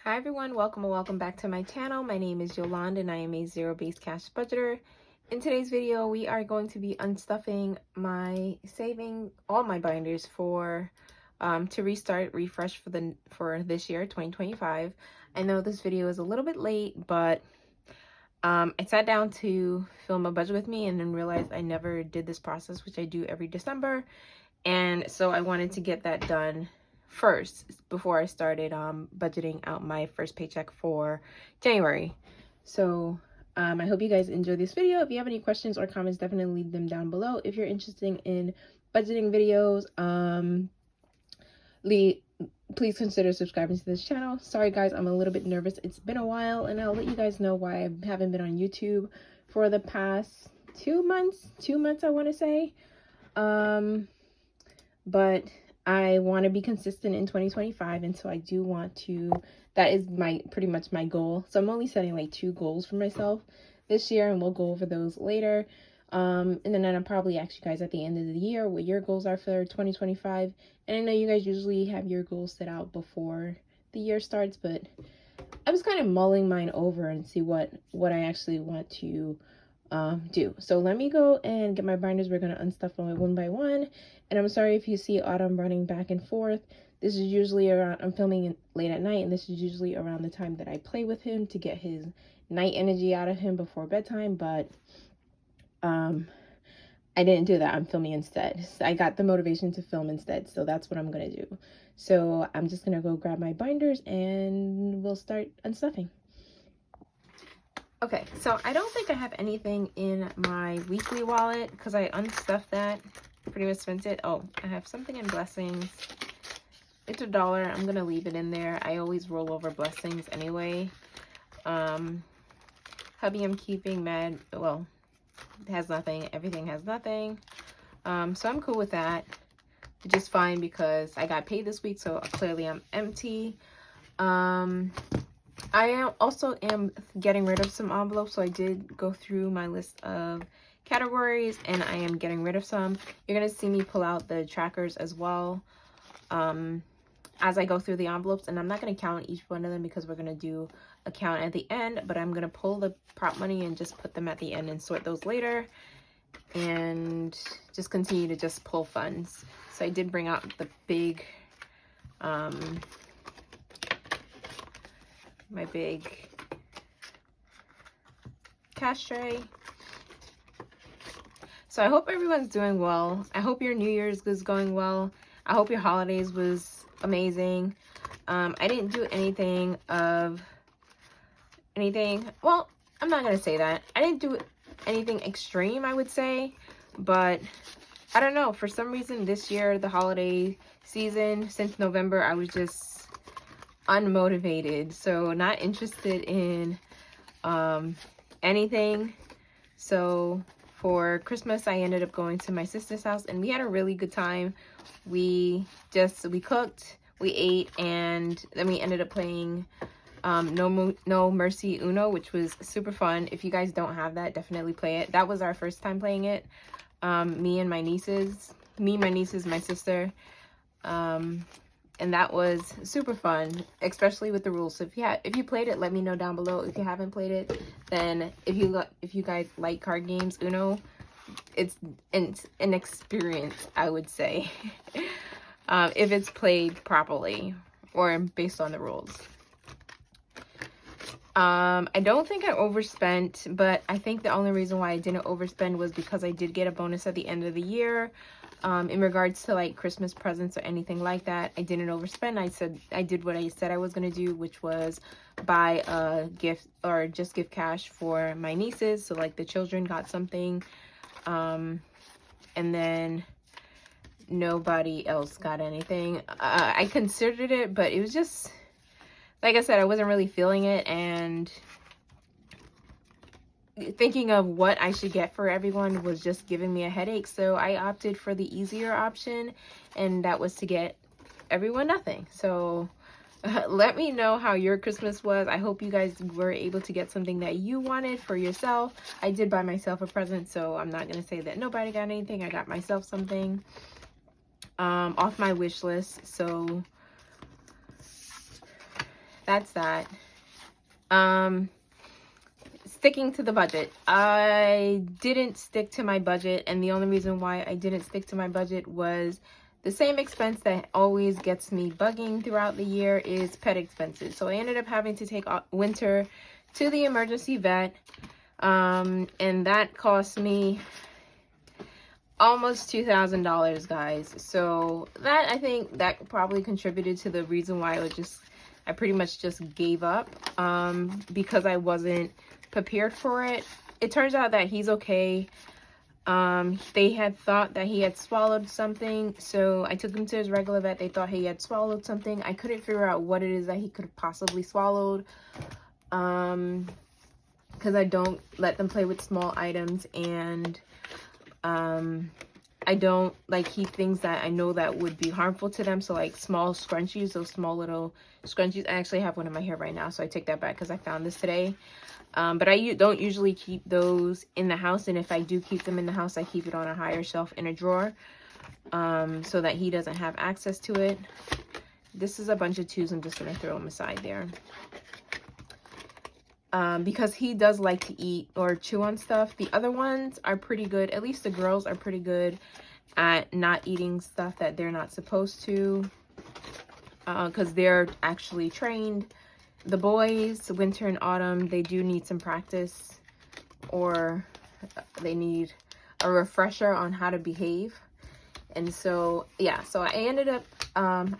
Hi everyone, welcome and welcome back to my channel. My name is Yolande and I am a zero-based cash budgeter. In today's video, we are going to be unstuffing saving all my binders for to refresh for this year, 2025. I know this video is a little bit late, but I sat down to film a budget with me and then realized I never did this process, which I do every December. And so I wanted to get that done first before I started budgeting out my first paycheck for January. So I hope you guys enjoy this video. If you have any questions or comments, definitely leave them down below. If you're interested in budgeting videos, please consider subscribing to this channel. Sorry guys, I'm a little bit nervous. It's been a while, and I'll let you guys know why I haven't been on YouTube for the past 2 months. 2 months, I want to say. But I want to be consistent in 2025, and so I do want to, that is pretty much my goal. So I'm only setting like 2 goals for myself this year, and we'll go over those later. And then I'll probably ask you guys at the end of the year what your goals are for 2025. And I know you guys usually have your goals set out before the year starts, but I was kind of mulling mine over and see what I actually want to do. So let me go and get my binders. We're going to unstuff them one by one. And I'm sorry if you see Autumn running back and forth. This is usually around, I'm filming late at night, and this is usually around the time that I play with him to get his night energy out of him before bedtime. But I didn't do that. I'm filming instead. So I got the motivation to film instead. So that's what I'm going to do. So I'm just going to go grab my binders and we'll start unstuffing. Okay, so I don't think I have anything in my weekly wallet because I unstuffed that. Pretty much spent it. Oh, I have something in Blessings. It's $1. I'm going to leave it in there. I always roll over Blessings anyway. Hubby I'm keeping mad. Well, it has nothing. Everything has nothing. So I'm cool with that. Just fine because I got paid this week, so clearly I'm empty. I also am getting rid of some envelopes, so I did go through my list of categories and I am getting rid of some. You're going to see me pull out the trackers as well as I go through the envelopes, and I'm not going to count each one of them because we're going to do a count at the end, but I'm going to pull the prop money and just put them at the end and sort those later and just continue to just pull funds. So I did bring out the big my big cash tray. So I hope everyone's doing well. I hope your New Year's is going well. I hope your holidays was amazing. I didn't do anything. Well, I'm not gonna say that. I didn't do anything extreme, I would say, but I don't know. For some reason this year, the holiday season, since November, I was just unmotivated, so not interested in anything. So for Christmas I ended up going to my sister's house and we had a really good time. We cooked, we ate, and then we ended up playing No Mercy Uno, which was super fun. If you guys don't have that, definitely play it. That was our first time playing it. Me, my nieces, my sister, and that was super fun, especially with the rules. So if you played it, let me know down below. If you haven't played it, then if you guys like card games, Uno, it's an experience, I would say, if it's played properly or based on the rules. I don't think I overspent, but I think the only reason why I didn't overspend was because I did get a bonus at the end of the year. In regards to like Christmas presents or anything like that, I didn't overspend. I did what I said I was going to do, which was buy a gift or just give cash for my nieces. So like the children got something, and then nobody else got anything. I considered it, but it was just, like I said, I wasn't really feeling it, and thinking of what I should get for everyone was just giving me a headache. So I opted for the easier option, and that was to get everyone nothing. So let me know how your Christmas was. I hope you guys were able to get something that you wanted for yourself. I did buy myself a present, so I'm not going to say that nobody got anything. I got myself something off my wish list. So that's that. Sticking to the budget. I didn't stick to my budget, and the only reason why I didn't stick to my budget was the same expense that always gets me bugging throughout the year is pet expenses. So I ended up having to take Winter to the emergency vet, and that cost me almost $2,000, guys. So that, I think that probably contributed to the reason why I pretty much just gave up, because I wasn't prepared for it. It turns out that he's okay. They had thought that he had swallowed something, so I took him to his regular vet. They thought he had swallowed something. I couldn't figure out what it is that he could have possibly swallowed, because I don't let them play with small items, and I don't like keep things that I know that would be harmful to them. So like small scrunchies, those small little scrunchies. I actually have one in my hair right now, so I take that back because I found this today. But I don't usually keep those in the house, and if I do keep them in the house, I keep it on a higher shelf in a drawer, so that he doesn't have access to it. This is a bunch of twos. I'm just gonna throw them aside there, because he does like to eat or chew on stuff. The other ones are pretty good. At least the girls are pretty good at not eating stuff that they're not supposed to, because they're actually trained. The boys, Winter and Autumn, they do need some practice, or they need a refresher on how to behave. And so, yeah, so I ended up,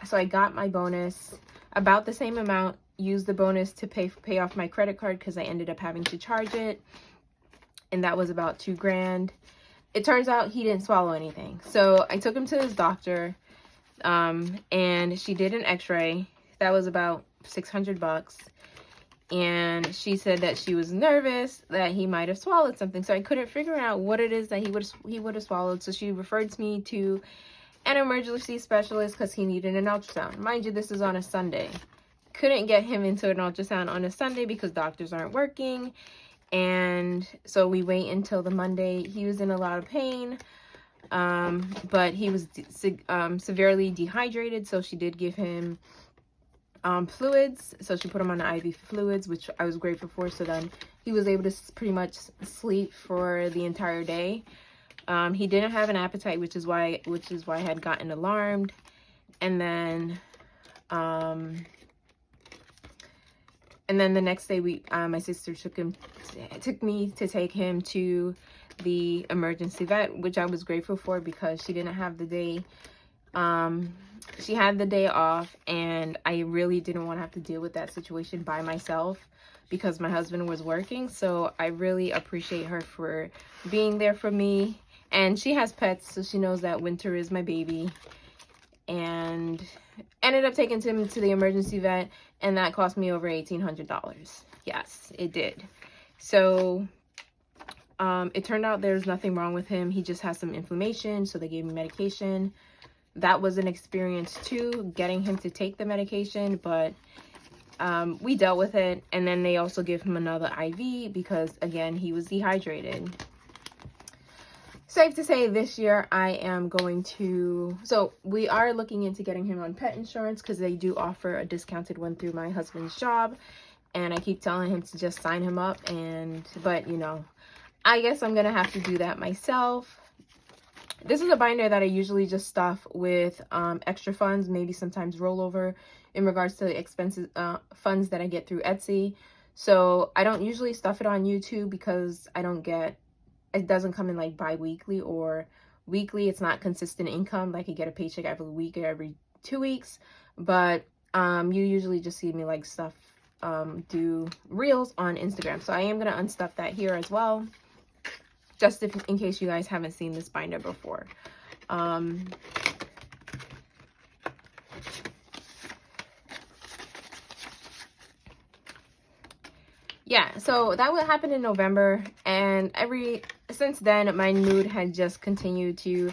so I got my bonus, about the same amount, used the bonus to pay off my credit card because I ended up having to charge it. And that was about $2,000. It turns out he didn't swallow anything. So I took him to his doctor, and she did an x-ray. That was about $600, and she said that she was nervous that he might have swallowed something. So I couldn't figure out what it is that he would have swallowed. So she referred me to an emergency specialist because he needed an ultrasound. Mind you, this is on a Sunday. Couldn't get him into an ultrasound on a Sunday because doctors aren't working, and so we wait until the Monday. He was in a lot of pain, but he was severely dehydrated, so she did give him fluids. So she put him on the IV fluids, which I was grateful for. So then he was able to pretty much sleep for the entire day. He didn't have an appetite, which is why I had gotten alarmed. And then the next day my sister took me to take him to the emergency vet, which I was grateful for because she didn't have the day. She had the day off, and I really didn't want to have to deal with that situation by myself because my husband was working. So I really appreciate her for being there for me. And she has pets, so she knows that Winter is my baby. And ended up taking him to the emergency vet, and that cost me over $1,800. Yes, it did. So it turned out there's nothing wrong with him. He just has some inflammation, so they gave me medication. That was an experience too, getting him to take the medication, but we dealt with it. And then they also give him another IV because, again, he was dehydrated. Safe to say this year I am going to, so we are looking into getting him on pet insurance because they do offer a discounted one through my husband's job. And I keep telling him to just sign him up, but you know, I guess I'm going to have to do that myself. This is a binder that I usually just stuff with extra funds, maybe sometimes rollover in regards to the expenses, funds that I get through Etsy. So I don't usually stuff it on YouTube because it doesn't come in like bi-weekly or weekly. It's not consistent income. Like I get a paycheck every week or every 2 weeks. But you usually just see me like stuff, do reels on Instagram. So I am going to unstuff that here as well, just in case you guys haven't seen this binder before. Yeah, so that would happen in November, and since then my mood had just continued to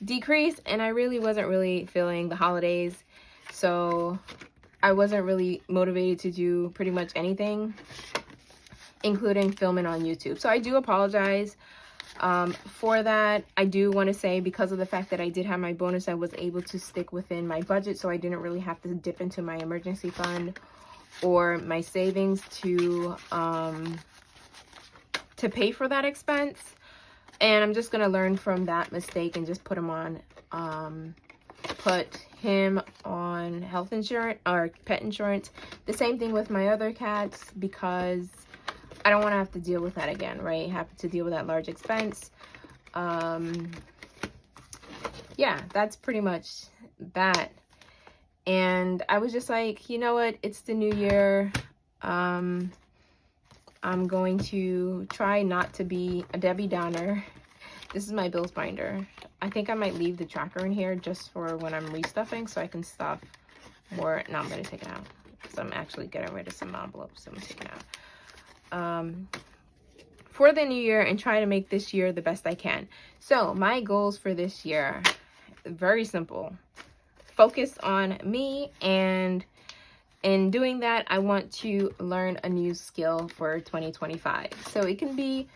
decrease, and I really wasn't feeling the holidays, so I wasn't really motivated to do pretty much anything, including filming on YouTube. So I do apologize for that. I do want to say, because of the fact that I did have my bonus, I was able to stick within my budget, so I didn't really have to dip into my emergency fund or my savings to pay for that expense. And I'm just gonna learn from that mistake and just put him on health insurance or pet insurance. The same thing with my other cats, because I don't want to have to deal with that again, right? Have to deal with that large expense. Yeah, that's pretty much that. And I was just like, you know what? It's the new year. I'm going to try not to be a Debbie Downer. This is my bills binder. I think I might leave the tracker in here just for when I'm restuffing, so I can stuff more. No, I'm going to take it out because I'm actually getting rid of some envelopes. So I'm taking it out. For the new year, and try to make this year the best I can. So my goals for this year, very simple. Focus on me, and in doing that, I want to learn a new skill for 2025. So it can be,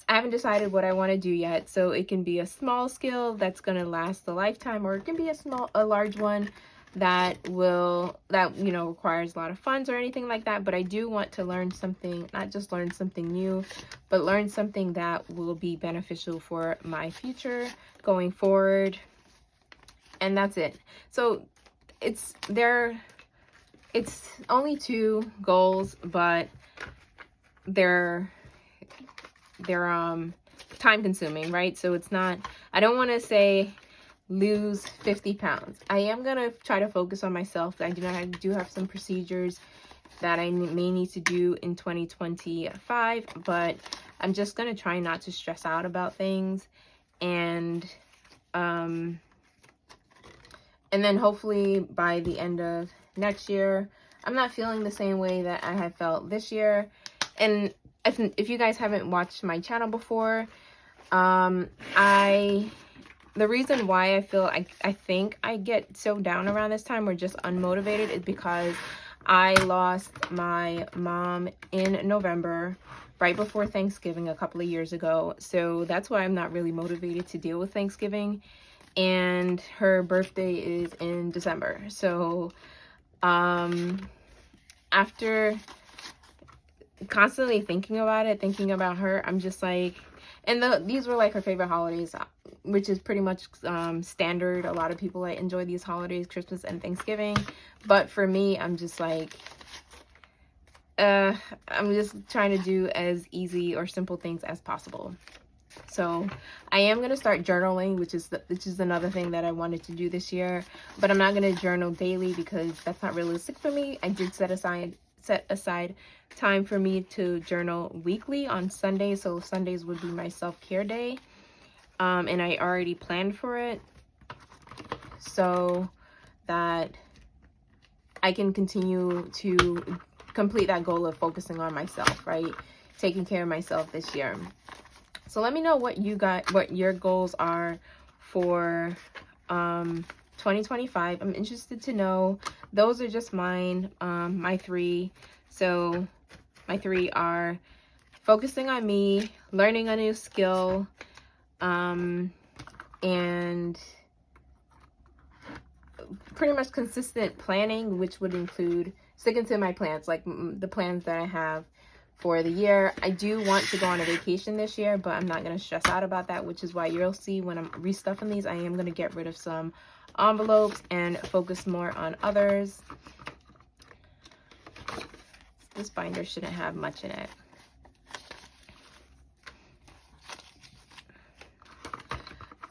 I haven't decided what I want to do yet. So it can be a small skill that's going to last a lifetime, or it can be a large one that requires a lot of funds or anything like that. But I do want to learn something, not just learn something new, but learn something that will be beneficial for my future going forward. And that's it. So it's only 2 goals, but they're time consuming, right? So it's not, I don't want to say lose 50 pounds. I am going to try to focus on myself. I do have some procedures that I may need to do in 2025, but I'm just going to try not to stress out about things. And then hopefully by the end of next year, I'm not feeling the same way that I have felt this year. And if you guys haven't watched my channel before, the reason why I feel I think I get so down around this time, or just unmotivated, is because I lost my mom in November, right before Thanksgiving a couple of years ago. So that's why I'm not really motivated to deal with Thanksgiving. And her birthday is in December. So after constantly thinking about her, I'm just like, and these were like her favorite holidays, which is pretty much standard. A lot of people enjoy these holidays, Christmas and Thanksgiving. But for me, I'm just like, I'm just trying to do as easy or simple things as possible. So I am going to start journaling, which is another thing that I wanted to do this year, but I'm not going to journal daily because that's not realistic for me. I did set aside time for me to journal weekly on Sundays. So Sundays would be my self-care day. And I already planned for it so that I can continue to complete that goal of focusing on myself, right? Taking care of myself this year. So let me know what your goals are for 2025. I'm interested to know. Those are just mine, my 3. So my 3 are focusing on me, learning a new skill, and pretty much consistent planning, which would include sticking to my plans, like the plans that I have for the year. I do want to go on a vacation this year, but I'm not going to stress out about that, which is why you'll see when I'm restuffing these, I am going to get rid of some envelopes and focus more on others. This binder shouldn't have much in it.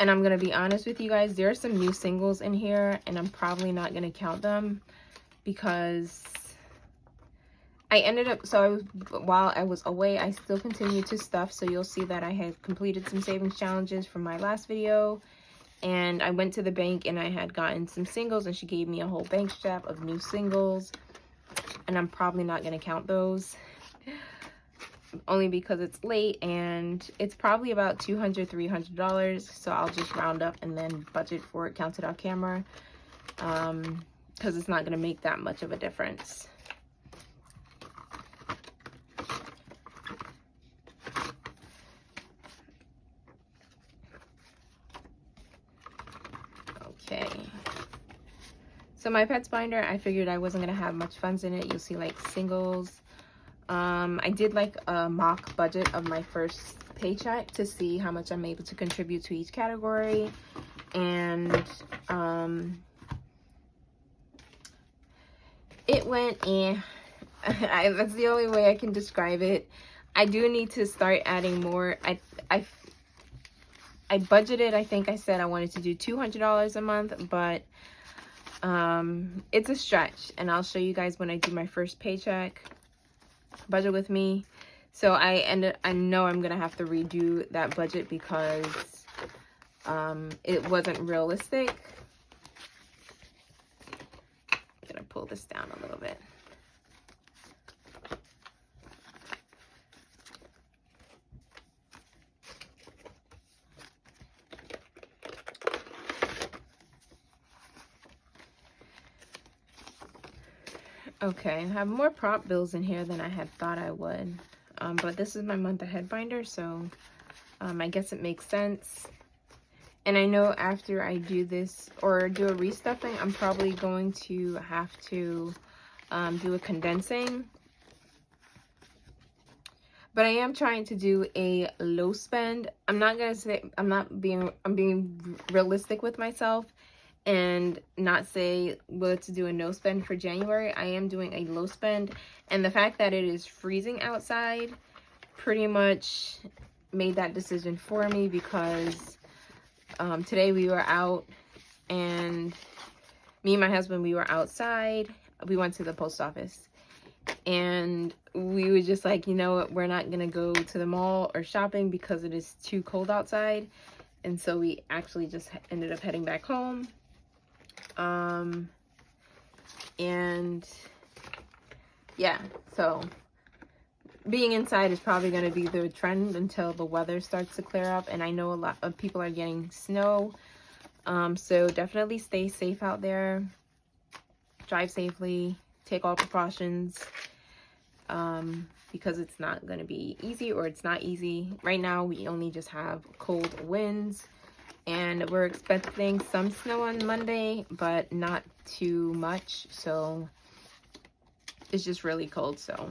And I'm going to be honest with you guys, there are some new singles in here, and I'm probably not going to count them because I ended up, while I was away, I still continued to stuff. So you'll see that I had completed some savings challenges from my last video. And I went to the bank and I had gotten some singles, and she gave me a whole bank strap of new singles. And I'm probably not going to count those. Only because it's late, and it's probably about $200, $300. So I'll just round up and then budget for it, count it off camera. Because it's not going to make that much of a difference. Okay, So my pets binder, I figured I wasn't gonna have much funds in it. You'll see like singles. I did like a mock budget of my first paycheck to see how much I'm able to contribute to each category. And it went that's the only way I can describe it. I do need to start adding more. I budgeted, I think I said I wanted to do $200 a month, but it's a stretch, and I'll show you guys when I do my first paycheck. Budget with me. So I know I'm gonna have to redo that budget because it wasn't realistic. I'm gonna pull this down a little bit. Okay, I have more prop bills in here than I had thought I would. But this is my month ahead binder, so I guess it makes sense. And I know after I do this or do a restuffing, I'm probably going to have to do a condensing. But I am trying to do a low spend. I'm not gonna say I'm being realistic with myself and not say let's do a no spend for January. I am doing a low spend, and the fact that it is freezing outside pretty much made that decision for me, because today we were out, and me and my husband, we were outside. We went to the post office, and we were just like, you know what, we're not gonna go to the mall or shopping because it is too cold outside. And so we actually just ended up heading back home. And yeah, so being inside is probably going to be the trend until the weather starts to clear up. And I know a lot of people are getting snow. So definitely stay safe out there. Drive safely. Take all precautions. Because it's not going to be easy, or it's not easy. Right now, we only just have cold winds. And we're expecting some snow on Monday, but not too much. So it's just really cold. So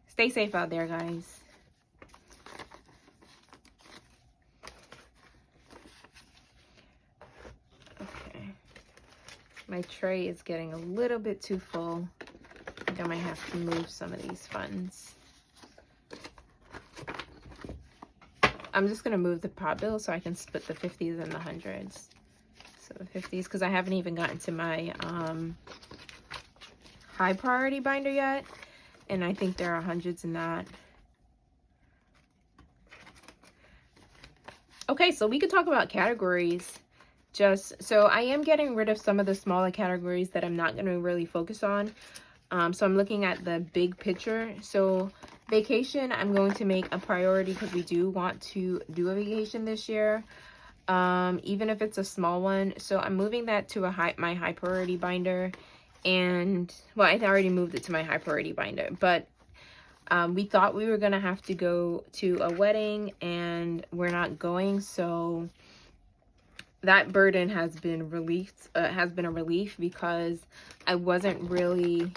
stay safe out there, guys. Okay. My tray is getting a little bit too full. I think I might have to move some of these funds. I'm just going to move the pot bill so I can split the 50s and the 100s. So the 50s, because I haven't even gotten to my high priority binder yet. And I think there are 100s in that. Okay, so we could talk about categories. So I am getting rid of some of the smaller categories that I'm not going to really focus on. So I'm looking at the big picture. So vacation, I'm going to make a priority because we do want to do a vacation this year, even if it's a small one. So I'm moving that to my high priority binder. And well, I already moved it to my high priority binder, but we thought we were gonna have to go to a wedding, and we're not going. So that burden has been relieved. Has been a relief, because I wasn't really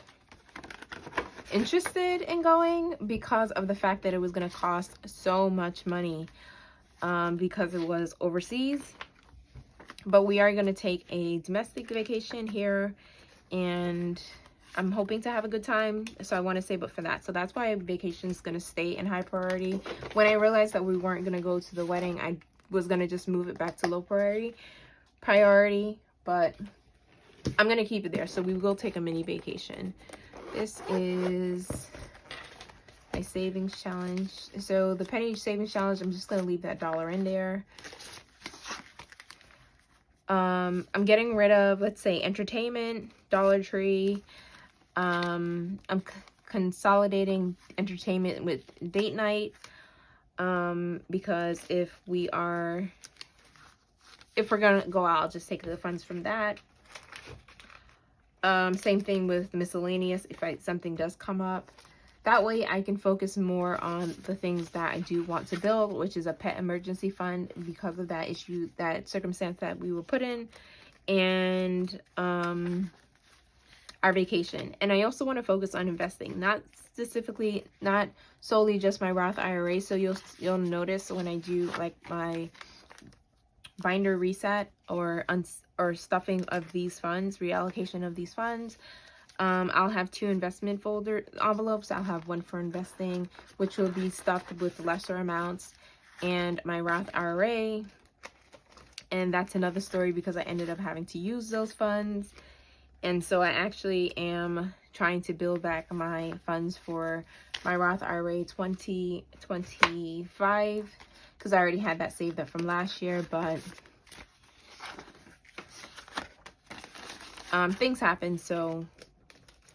interested in going because of the fact that it was going to cost so much money, because it was overseas. But we are going to take a domestic vacation here, and I'm hoping to have a good time. So I want to save up for that. So that's why vacation is going to stay in high priority. When I realized that we weren't going to go to the wedding, I was going to just move it back to low priority, but I'm going to keep it there. So we will take a mini vacation. This is my savings challenge. So the penny savings challenge, I'm just going to leave that $1 in there. I'm getting rid of, let's say, entertainment, Dollar Tree. I'm consolidating entertainment with date night, because if we're gonna go out, I'll just take the funds from that. Same thing with miscellaneous, if something does come up. That way I can focus more on the things that I do want to build, which is a pet emergency fund, because of that issue, that circumstance that we were put in. and our vacation. And I also want to focus on investing, not solely just my Roth IRA. So you'll notice when I do like my binder reset or stuffing of these funds, reallocation of these funds, I'll have 2 investment folder envelopes. I'll have one for investing, which will be stuffed with lesser amounts, and my Roth IRA. And that's another story because I ended up having to use those funds. And so I actually am trying to build back my funds for my Roth IRA 2025, because I already had that saved up from last year, but things happened, so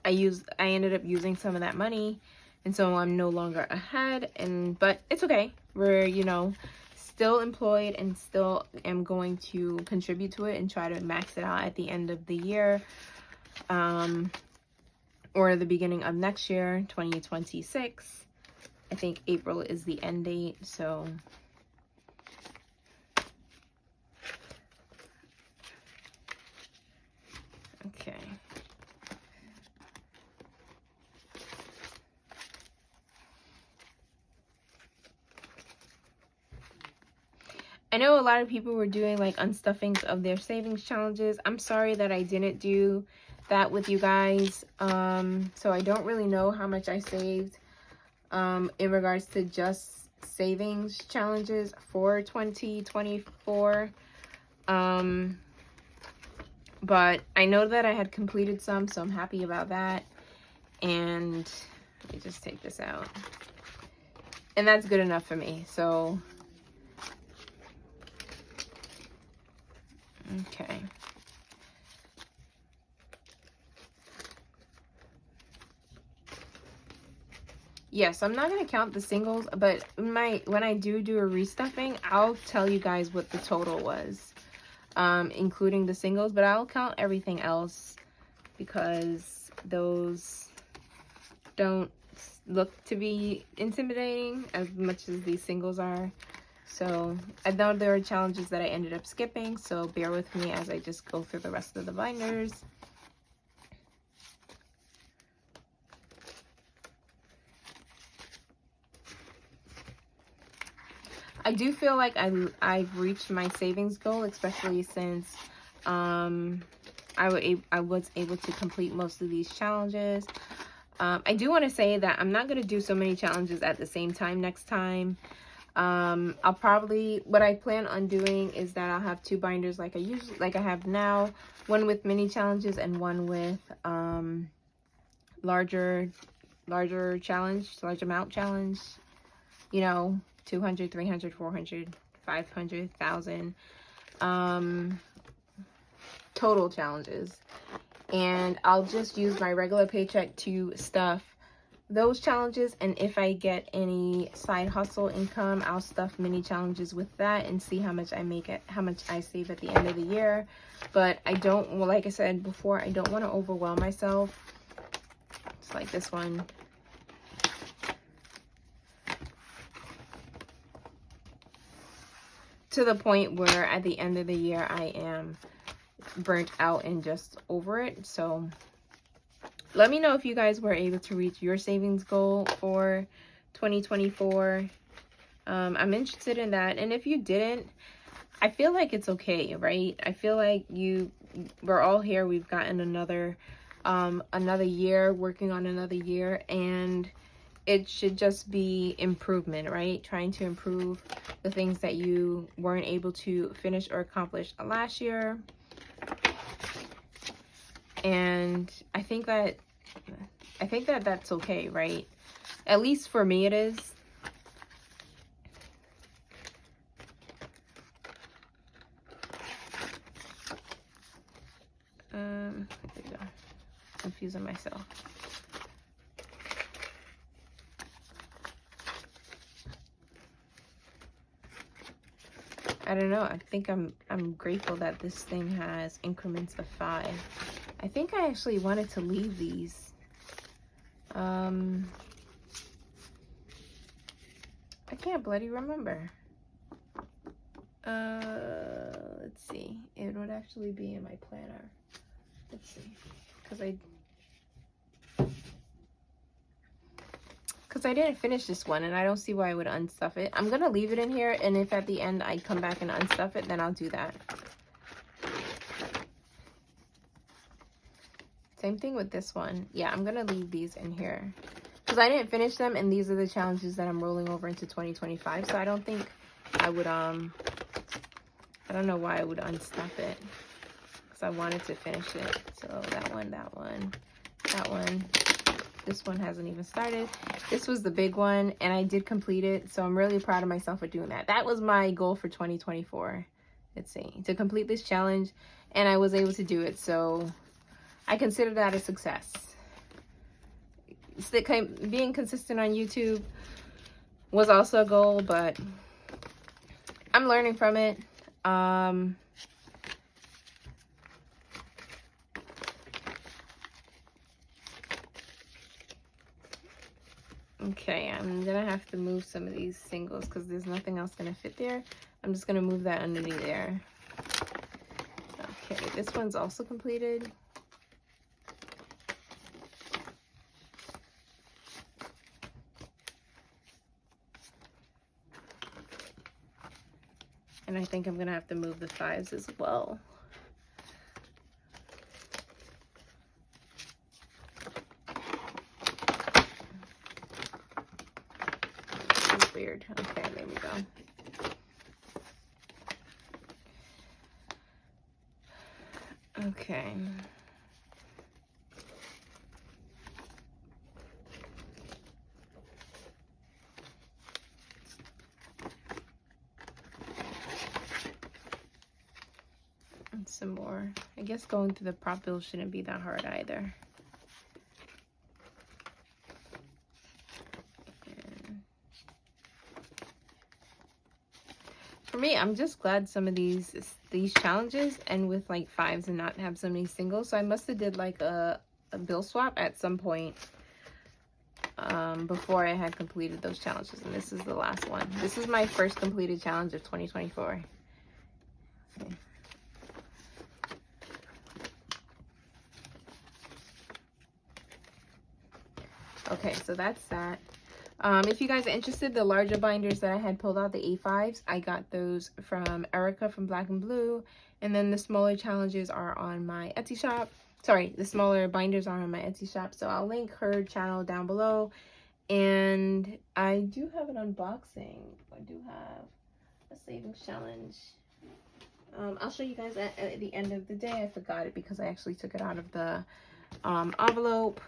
I ended up using some of that money, and so I'm no longer ahead, but it's okay. We're, you know, still employed and still am going to contribute to it and try to max it out at the end of the year, or the beginning of next year, 2026. I think April is the end date, so okay. I know a lot of people were doing like unstuffings of their savings challenges. I'm sorry that I didn't do that with you guys. So I don't really know how much I saved in regards to just savings challenges for 2024. But I know that I had completed some, so I'm happy about that. And let me just take this out. And that's good enough for me. So okay. Yes, I'm not going to count the singles, but when I do a restuffing, I'll tell you guys what the total was, including the singles, but I'll count everything else because those don't look to be intimidating as much as these singles are. So I know there are challenges that I ended up skipping, so bear with me as I just go through the rest of the binders. I do feel like I've reached my savings goal, especially since I was able to complete most of these challenges. I do want to say that I'm not going to do so many challenges at the same time next time. I'll probably, what I plan on doing is that I'll have 2 binders like I have now, one with mini challenges and one with larger challenge, large amount challenge, you know, 200, 300, 400, 500, 1,000 total challenges. And I'll just use my regular paycheck to stuff those challenges, and if I get any side hustle income, I'll stuff mini challenges with that and see how much I save at the end of the year. But I don't, well, like I said before, I don't want to overwhelm myself. It's like this one. To the point where at the end of the year, I am burnt out and just over it. So let me know if you guys were able to reach your savings goal for 2024. I'm interested in that. And if you didn't, I feel like it's okay, right? I feel like we're all here. We've gotten another year, working on another year, and it should just be improvement, right? Trying to improve the things that you weren't able to finish or accomplish last year. And I think that that's okay, right? At least for me it is. There we go. Confusing myself. I don't know. I think I'm grateful that this thing has increments of 5. I think I actually wanted to leave these. I can't bloody remember. Let's let's see. It would actually be in my planner. Let's see. Because I didn't finish this one, and I don't see why I would unstuff it. I'm going to leave it in here, and if at the end I come back and unstuff it, then I'll do that. Same thing with this one. Yeah, I'm going to leave these in here. Because I didn't finish them, and these are the challenges that I'm rolling over into 2025. So I don't think I would, I don't know why I would unstuff it. Because I wanted to finish it. So that one, that one, that one. This one hasn't even started. This was the big one, and I did complete it. So I'm really proud of myself for doing that. That was my goal for 2024. Let's see. To complete this challenge, and I was able to do it. So I consider that a success. Being consistent on YouTube was also a goal, but I'm learning from it. Okay, I'm gonna have to move some of these singles because there's nothing else gonna fit there. I'm just gonna move that underneath there. Okay, this one's also completed. And I think I'm gonna have to move the 5s as well. That's weird. Okay, there we go. Okay. Some more. I guess going through the prop bill shouldn't be that hard either. And for me, I'm just glad some of these challenges end with like 5s and not have so many singles. So I must have did like a bill swap at some point before I had completed those challenges. And this is the last one. This is my first completed challenge of 2024. Okay. Okay, so that's that. If you guys are interested, the larger binders that I had pulled out, the A5s, I got those from Erica from Black and Blue. And then the smaller challenges are on my Etsy shop. Sorry, the smaller binders are on my Etsy shop. So I'll link her channel down below. And I do have an unboxing. I do have a savings challenge. I'll show you guys at the end of the day. I forgot it because I actually took it out of the envelope.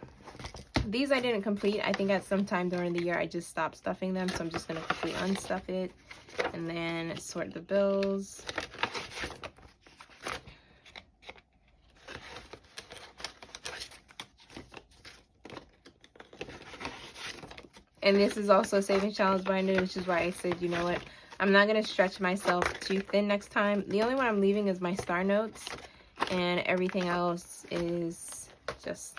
These I didn't complete. I think at some time during the year I just stopped stuffing them, so I'm just going to quickly unstuff it and then sort the bills. And this is also a savings challenge binder, which is why I said, you know what, I'm not going to stretch myself too thin next time. The only one I'm leaving is my star notes, and everything else is just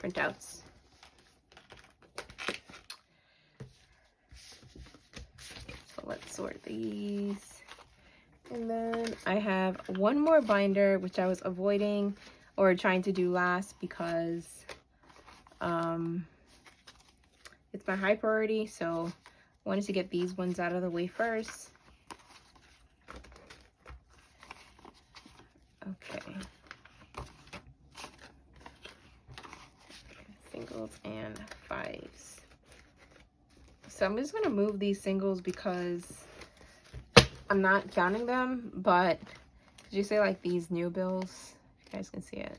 printouts. So let's sort these. And then I have one more binder, which I was avoiding or trying to do last because it's my high priority. So I wanted to get these ones out of the way first. Okay. Singles and 5s. So I'm just going to move these singles because I'm not counting them, but did you say like these new bills? If you guys can see it.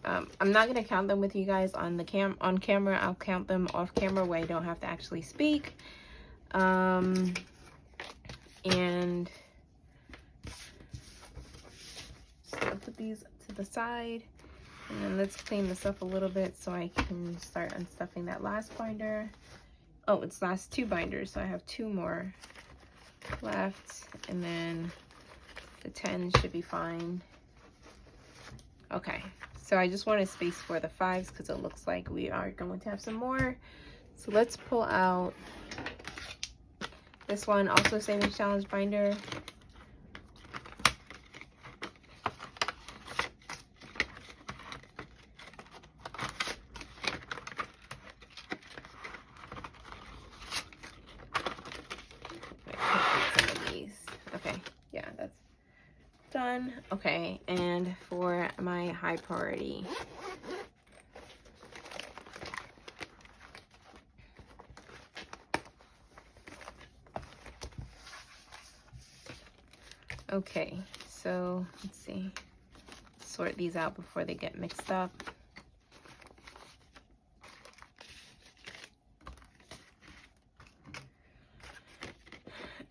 I'm not going to count them with you guys on the on camera. I'll count them off camera where I don't have to actually speak. And so I'll put these to the side. And then let's clean this up a little bit so I can start unstuffing that last binder. Oh, it's last 2 binders, so I have 2 more left. And then the 10 should be fine. Okay, so I just wanted space for the 5s because it looks like we are going to have some more. So let's pull out this one, also savings challenge binder. one. Okay, and for my high priority. Okay, so let's see. Sort these out before they get mixed up.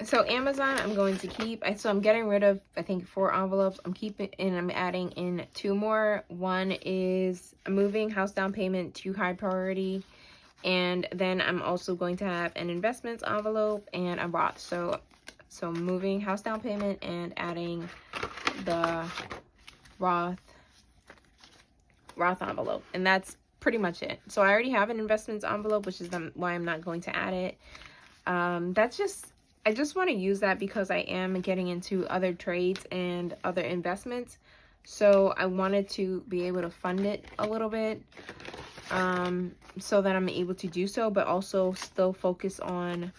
So Amazon, I'm going to keep. So I'm getting rid of, I think, 4 envelopes. I'm keeping, and I'm adding in 2 more. One is moving house down payment to high priority. And then I'm also going to have an investments envelope and a Roth. So moving house down payment and adding the Roth envelope. And that's pretty much it. So I already have an investments envelope, which is why I'm not going to add it. I just want to use that because I am getting into other trades and other investments. So I wanted to be able to fund it a little bit, so that I'm able to do so, but also still focus on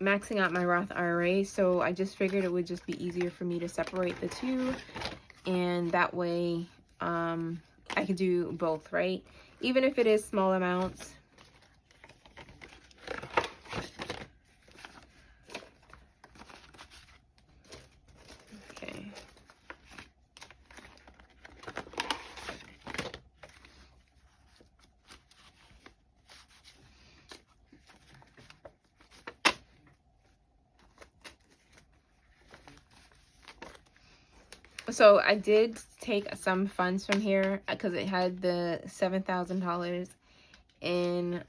maxing out my Roth IRA. So I just figured it would just be easier for me to separate the two, and that way I could do both, right? Even if it is small amounts. Okay. So I did take some funds from here because it had the $7,000 in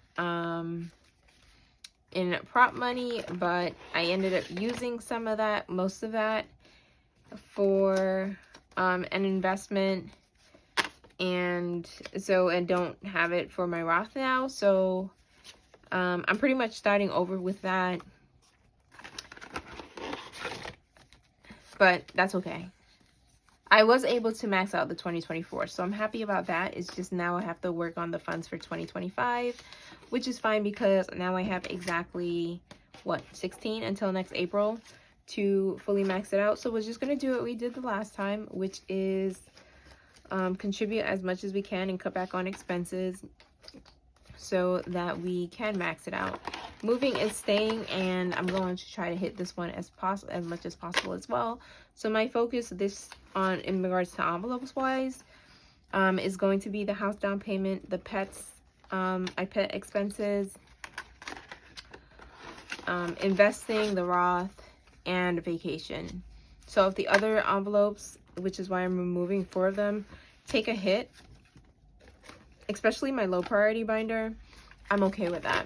prop money, but I ended up using some of that, most of that, for an investment, and so I don't have it for my Roth now. So I'm pretty much starting over with that, but that's okay. I was able to max out the 2024, so I'm happy about that. It's just now I have to work on the funds for 2025, which is fine because now I have exactly, what, 16 until next April to fully max it out. So we're just going to do what we did the last time, which is contribute as much as we can and cut back on expenses so that we can max it out. Moving is staying, and I'm going to try to hit this one as much as possible as well. So my focus in regards to envelopes wise is going to be the house down payment, the pet expenses, investing, the Roth, and vacation. So if the other envelopes, which is why I'm removing 4 of them, take a hit, especially my low priority binder, I'm okay with that.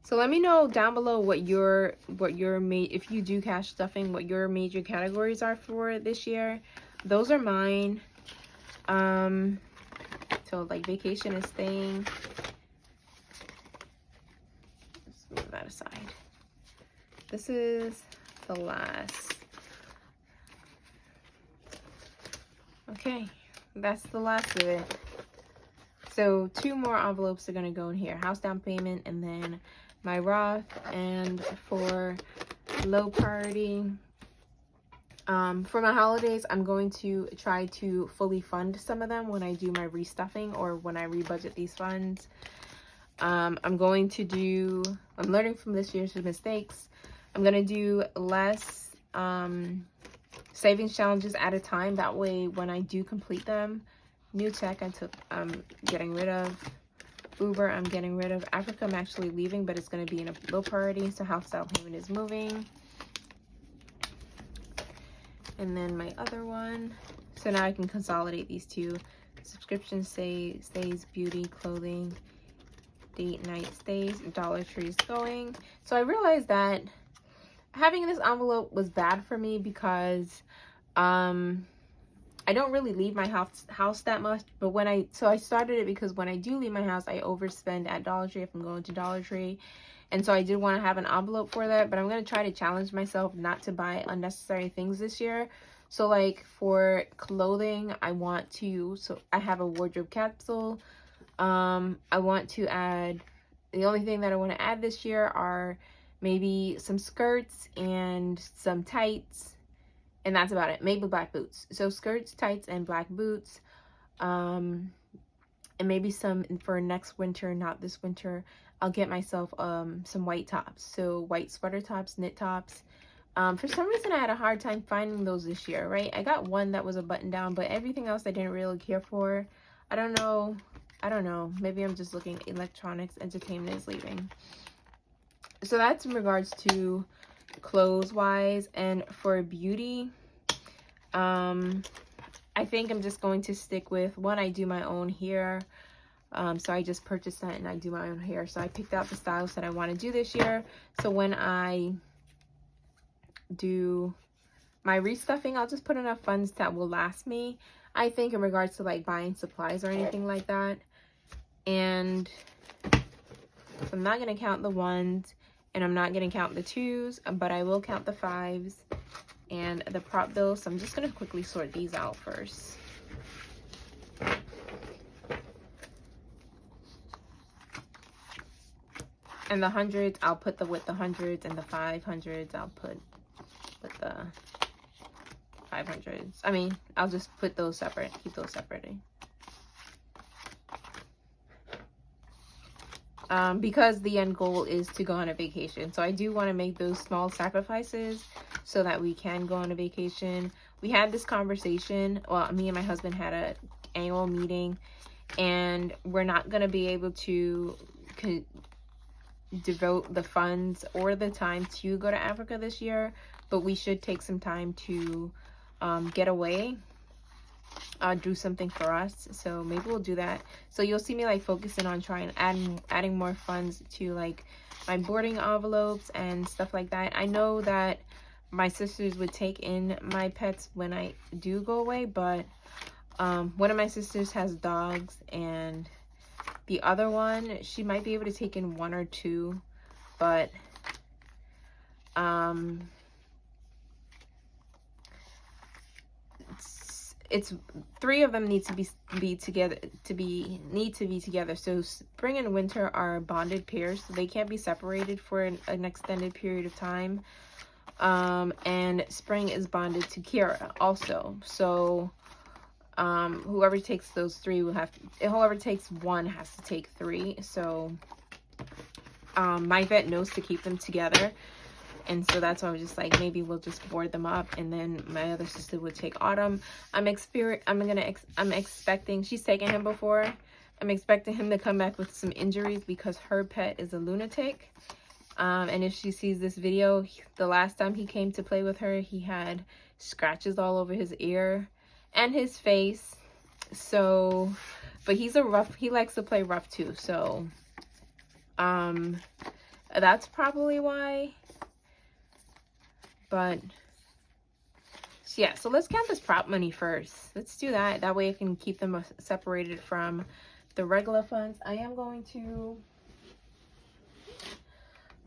So let me know down below what if you do cash stuffing, what your major categories are for this year. Those are mine. So like vacation is staying. Let's move that aside. This is the last. Okay, that's the last of it. So 2 more envelopes are going to go in here. House down payment and then my Roth. And for low priority, for my holidays, I'm going to try to fully fund some of them when I do my restuffing or when I rebudget these funds. I'm learning from this year's mistakes. I'm going to do less savings challenges at a time. That way, when I do complete them, New Tech I'm getting rid of. Uber I'm getting rid of. Africa I'm actually leaving, but it's going to be in a low priority. So house down payment is moving. And then my other one. So now I can consolidate these 2. Subscription stays, beauty, clothing, date night stays, Dollar Tree is going. So I realized that having this envelope was bad for me because I don't really leave my house that much, but so I started it because when I do leave my house, I overspend at Dollar Tree if I'm going to Dollar Tree. And so I did want to have an envelope for that, but I'm going to try to challenge myself not to buy unnecessary things this year. So like for clothing, so I have a wardrobe capsule. I want to add, the only thing that I want to add this year are maybe some skirts and some tights, and that's about it. Maybe black boots. So skirts, tights, and black boots. And maybe some for next winter, not this winter, I'll get myself some white tops. So white sweater tops, knit tops. For some reason I had a hard time finding those this year, right? I got one that was a button down, but everything else I didn't really care for. I don't know. Maybe I'm just looking. Electronics, entertainment is leaving. So that's in regards to clothes wise. And for beauty, I think I'm just going to stick with one. I do my own hair. So I just purchased that and I do my own hair. So I picked out the styles that I want to do this year. So when I do my restuffing, I'll just put enough funds that will last me, I think, in regards to like buying supplies or anything like that. And so I'm not going to count the ones and I'm not going to count the twos, but I will count the fives and the prop bills. So I'm just going to quickly sort these out first. And the hundreds, I'll put with the hundreds, and the 500s, I'll put with the 500s. I mean, I'll just put those separate, keep those separate. Because the end goal is to go on a vacation. So I do want to make those small sacrifices so that we can go on a vacation. We had this conversation, well, me and my husband had an annual meeting, and we're not going to be able to devote the funds or the time to go to Africa this year, but we should take some time to get away, do something for us. So maybe we'll do that. So you'll see me like focusing on trying adding more funds to like my boarding envelopes and stuff like that. I know that my sisters would take in my pets when I do go away, but one of my sisters has dogs, and the other one, she might be able to take in one or two, but it's three of them need to be together. So spring and winter are bonded pairs, so they can't be separated for an extended period of time. And spring is bonded to Kira also. So whoever takes those three will have to, whoever takes one has to take three. So my vet knows to keep them together, and so that's why I was just like, maybe we'll just board them up, and then my other sister would take Autumn. I'm expecting, she's taken him before, I'm expecting him to come back with some injuries because her pet is a lunatic. And if she sees this video, the last time he came to play with her, he had scratches all over his ear and his face. So, but he likes to play rough too. So, that's probably why. But yeah, so let's count this prop money first. Let's do that. That way I can keep them separated from the regular funds. I am going to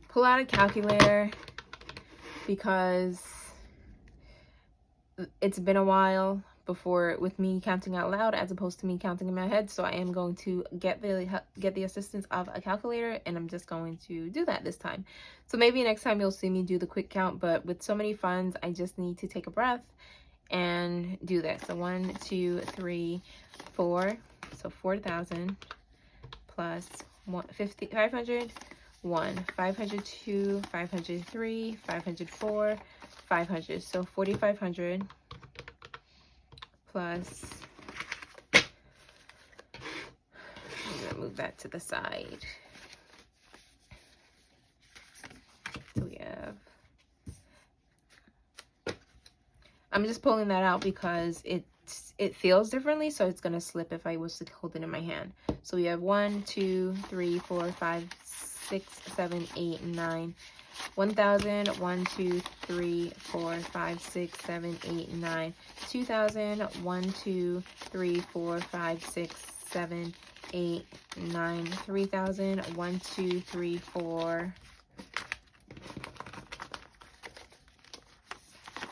pull out a calculator because it's been a while with me counting out loud as opposed to me counting in my head. So I am going to get the assistance of a calculator, and I'm just going to do that this time. So maybe next time you'll see me do the quick count, but with so many funds, I just need to take a breath and do this. So 1, 2, 3, 4. So 4,000 plus 500. 1, 502, 503, 504, 500. So 4,500 plus, I'm gonna move that to the side. So we have, I'm just pulling that out because it feels differently, so it's gonna slip if I was to hold it in my hand. So we have 1, 2, 3, 4, 5, 6, 7, 8, 9. 1,000, 1, 2, 3, 4, 5, 6, 7, 8, 9. 2,000, 1, 2, 3, 4, 5, 6, 7, 8, 9. 3,000, 1, 2, 3, 4,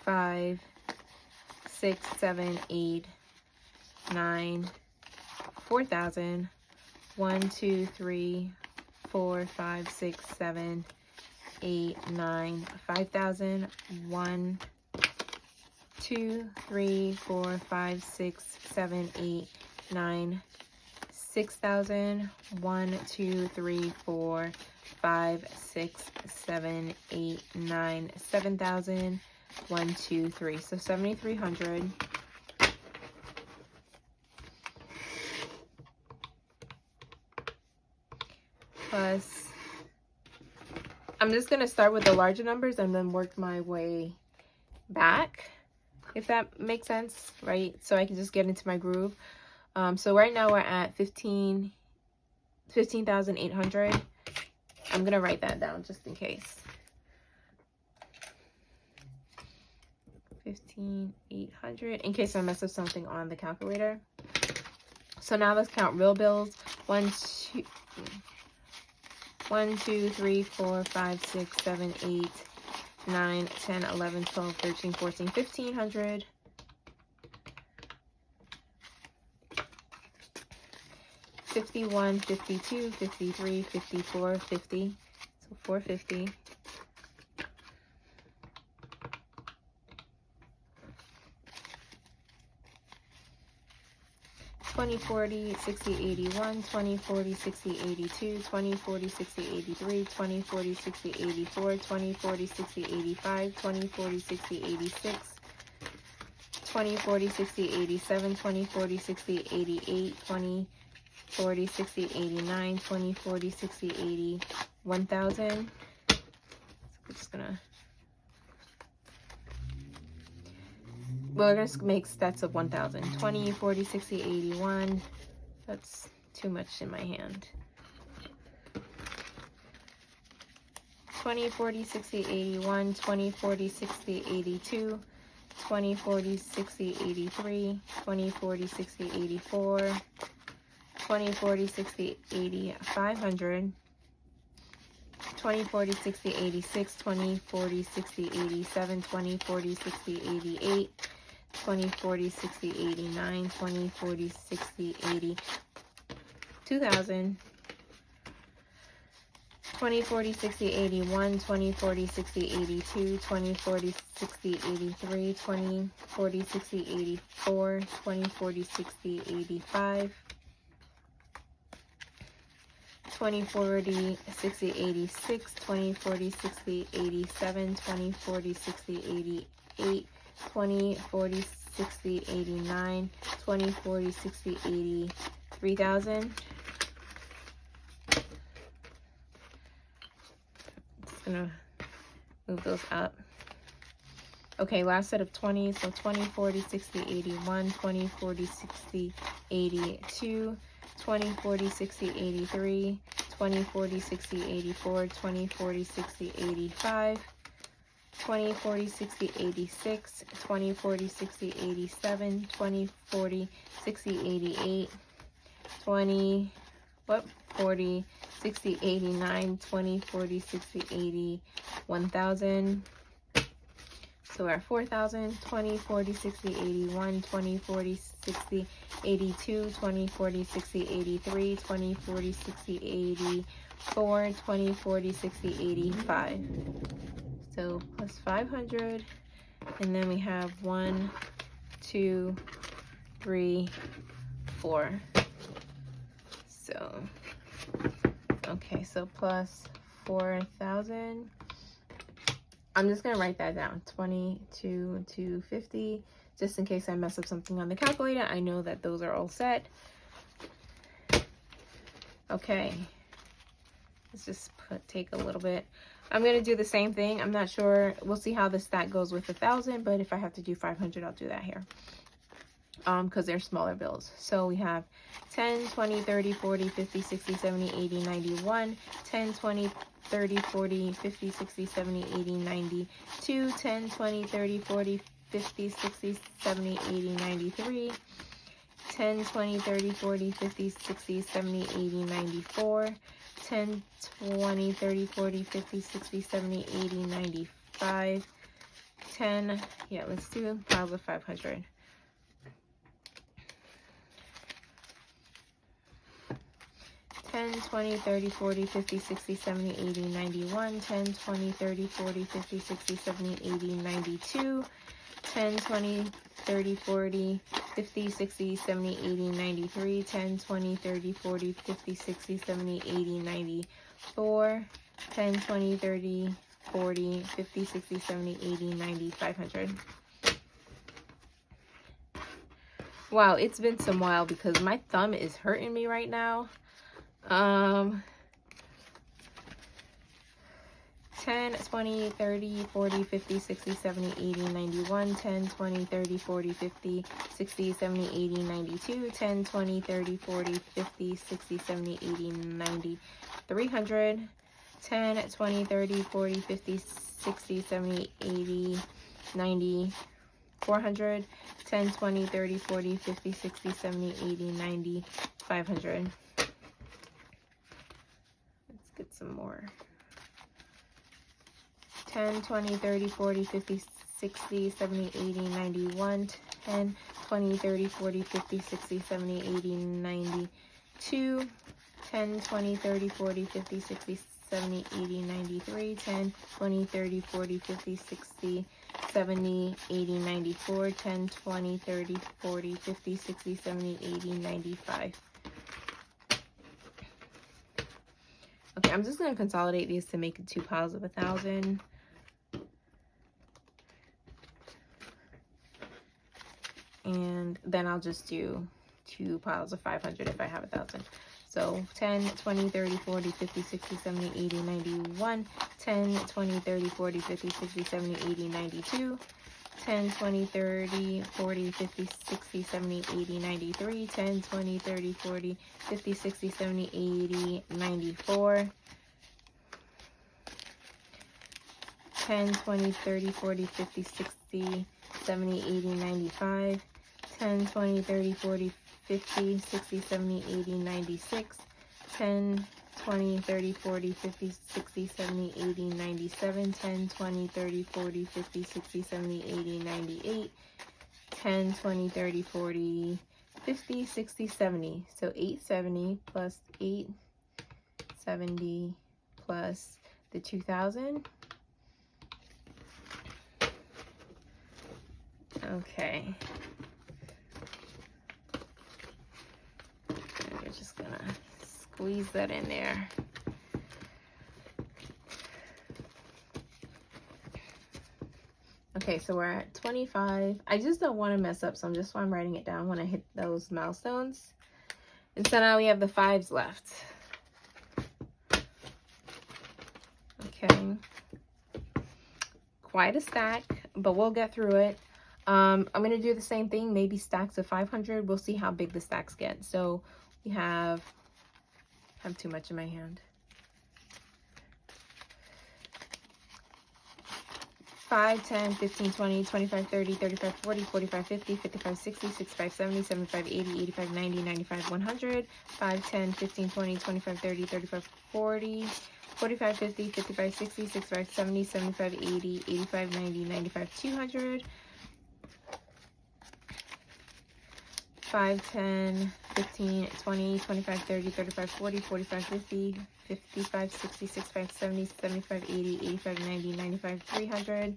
5, 6, 7, 8, 9. 4,000, 1, 2, 3, 4, 5, 6, 7, 8, 9, 5,000. 1, 2, 3, 4, 5, 6, 7, 8, 9, 6,000. 1, 2, 3, 4, 5, 6, 7, 8, 9, 7,000. 1, 2, 3. So 7,300. Plus, I'm just going to start with the larger numbers and then work my way back, if that makes sense, right? So I can just get into my groove. So right now we're at 15,800. I'm going to write that down just in case. 15,800 in case I mess up something on the calculator. So now let's count real bills. 1, 2, 3, 4, 5, 6, 7, 8, 9, 10, 11, 12, 13, 14, 1,500. 51, 52, 53, 54, 50. So 450. 20, 40, 60, 81, 20, 40, 60, 82, 20, 40, 60, 83, 20, 40, 60, 84, 20, 40, 60, 85, 20, 40, 60, 86, 20, 40, 60, 87, 20, 40, 60, 88, 20, 40, 60, 89, 20, 40, 60, 80, 1,000. We're just gonna, we're gonna make sets of 1,000. 20, 40, 60, 81. That's too much in my hand. 20, 40, 60, 81, 20, 40, 60, 82, 20, 40, 60, 83, 20, 40, 60, 84, 20, 40, 60, 80, 500, 20, 40, 60, 86, 20, 40, 60, 87, 20, 40, 60, 88, 20, 40, 60, 89, 20, 40, 60, 80, 2,000. 20, 40, 60, 81, 20, 40, 60, 82, 20, 40, 60, 83, 20, 40, 60, 84, 20, 40, 60, 85, 20, 40, 60, 86, 20, 40, 60, 87, 20, 40, 60, 88, 20, 40, 60, 89, 20, 40, 60, 80, 3,000. Gonna move those up. Okay, last set of 20. So 20, 40, 60, 81, 20, 40, 60, 82, 20, 40, 60, 83, 20, 40, 60, 84, 20, 40, 60, 85, 20, 40, 60, 86, 20, 40, 60, 87, 20, 40, 60, 88, 20, 40, 60, 89, 20, 40, 60, 80, 1,000. So we're at 4,000. 20, 40, 60, 81, 20, 40, 60, 82, 20, 40, 60, 83, 20, 40, 60, 84, 20, 40, 60, 85. So plus 500. And then we have 1, 2, 3, 4. So okay, so plus 4,000. I'm just gonna write that down. 22,250. Just in case I mess up something on the calculator, I know that those are all set. Okay, let's just take a little bit. I'm gonna do the same thing. I'm not sure. We'll see how the stack goes with 1,000, but if I have to do 500, I'll do that here. Because they're smaller bills. So we have 10, 20, 30, 40, 50, 60, 70, 80, 91, 10, 20, 30, 40, 50, 60, 70, 80, 92, 10, 20, 30, 40, 50, 60, 70, 80, 93, 10, 20, 30, 40, 50, 60, 70, 80, 94, 10, 20, 30, 40, 50, 60, 70, 80, 95, 10, yeah, let's do piles of 500. 10, 10, 20, 30, 40, 50, 60, 70, 80, 91, 10, 20, 30, 40, 50, 60, 70, 80, 92, 10, 20, 30, 40, 50, 60, 70, 80, 93, 10, 20, 30, 40, 50, 60, 70, 80, 94, 10, 20, 30, 40, 50, 60, 70, 80, 90, 500. Wow, it's been some while because my thumb is hurting me right now. 10, 20, 30, 40, 50, 60, 70, 80, 91, 10, 20, 30, 40, 50, 60, 70, 80, 92, 10, 20, 30, 40, 50, 60, 70, 80, 90, 300, 10, 20, 30, 40, 50, 60, 70, 80, 90, 400, 10, 20, 30, 40, 50, 60, 70, 80, 90, 500. Let's get some more. 10, 20, 30, 40, 50, 60, 70, 80, 91, 10, 20, 30, 40, 50, 60, 70, 80, 92, 10, 20, 30, 40, 50, 60, 70, 80, 93, 10, 20, 30, 40, 50, 60, 70, 80, 94, 10, 20, 30, 40, 50, 60, 70, 80, 95. Okay, I'm just going to consolidate these to make it 2 piles of 1,000. And then I'll just do 2 piles of 500 if I have 1,000. So 10, 20, 30, 40, 50, 60, 70, 80, 91, 10, 20, 30, 40, 50, 60, 70, 80, 92, 10, 20, 30, 40, 50, 60, 70, 80, 93, 10, 20, 30, 40, 50, 60, 70, 80, 94, 10, 20, 30, 40, 50, 60, 70, 80, 95, 10, 20, 30, 40, 50, 60, 70, 80, 96, 10, 20, 30, 40, 50, 60, 70, 80, 97, 10, 20, 30, 40, 50, 60, 70, 80, 98, 10, 20, 30, 40, 50, 60, 70. So 870 plus 870 plus the 2,000. Okay. We're just gonna squeeze that in there. Okay, so we're at 25. I just don't want to mess up, so that's why I'm writing it down when I hit those milestones. And so now we have the 5s left. Okay. Quite a stack, but we'll get through it. I'm going to do the same thing, maybe stacks of 500. We'll see how big the stacks get. So we have too much in my hand. 5, 10, 15, 20, 25, 30, 35, 40, 45, 50, 55, 60, 65, 70, 75, 80, 85, 90, 95, 100, 5, 10, 15, 20, 25, 30, 35, 40, 45, 50, 55, 60, 65, 70, 75, 80, 85, 90, 95, 200, 5, 10, 15, 20, 25, 30, 35, 40, 45, 50, 55, 60, 65, 70, 75, 80, 85, 90, 95, 300.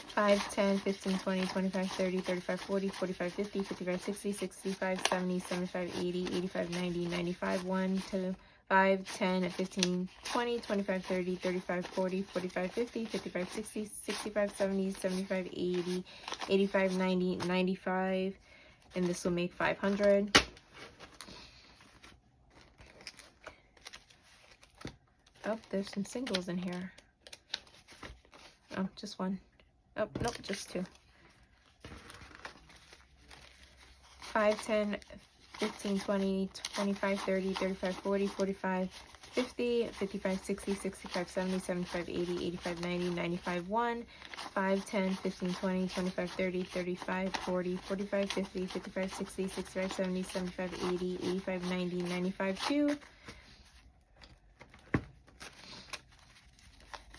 5, 10, 15, 20, 25, 30, 35, 40, 45, 50, 55, 60, 65, 70, 75, 80, 85, 90, 95, 1, 2, 5, 10, 15, 20, 25, 30, 35, 40, 45, 50, 55, 60, 65, 70, 75, 80, 85, 90, 95, and this will make 500. Oh, there's some singles in here. Oh, just one. Oh, nope, just 2. 5, 10, 15, 20, 25, 30, 35, 40, 45, 50, 55, 60, 65, 70, 75, 80, 85, 90, 95, 1, 5, 10, 15, 20, 25, 30, 35, 40, 45, 50, 55, 60, 65, 70, 75, 80, 85, 90, 95, 2.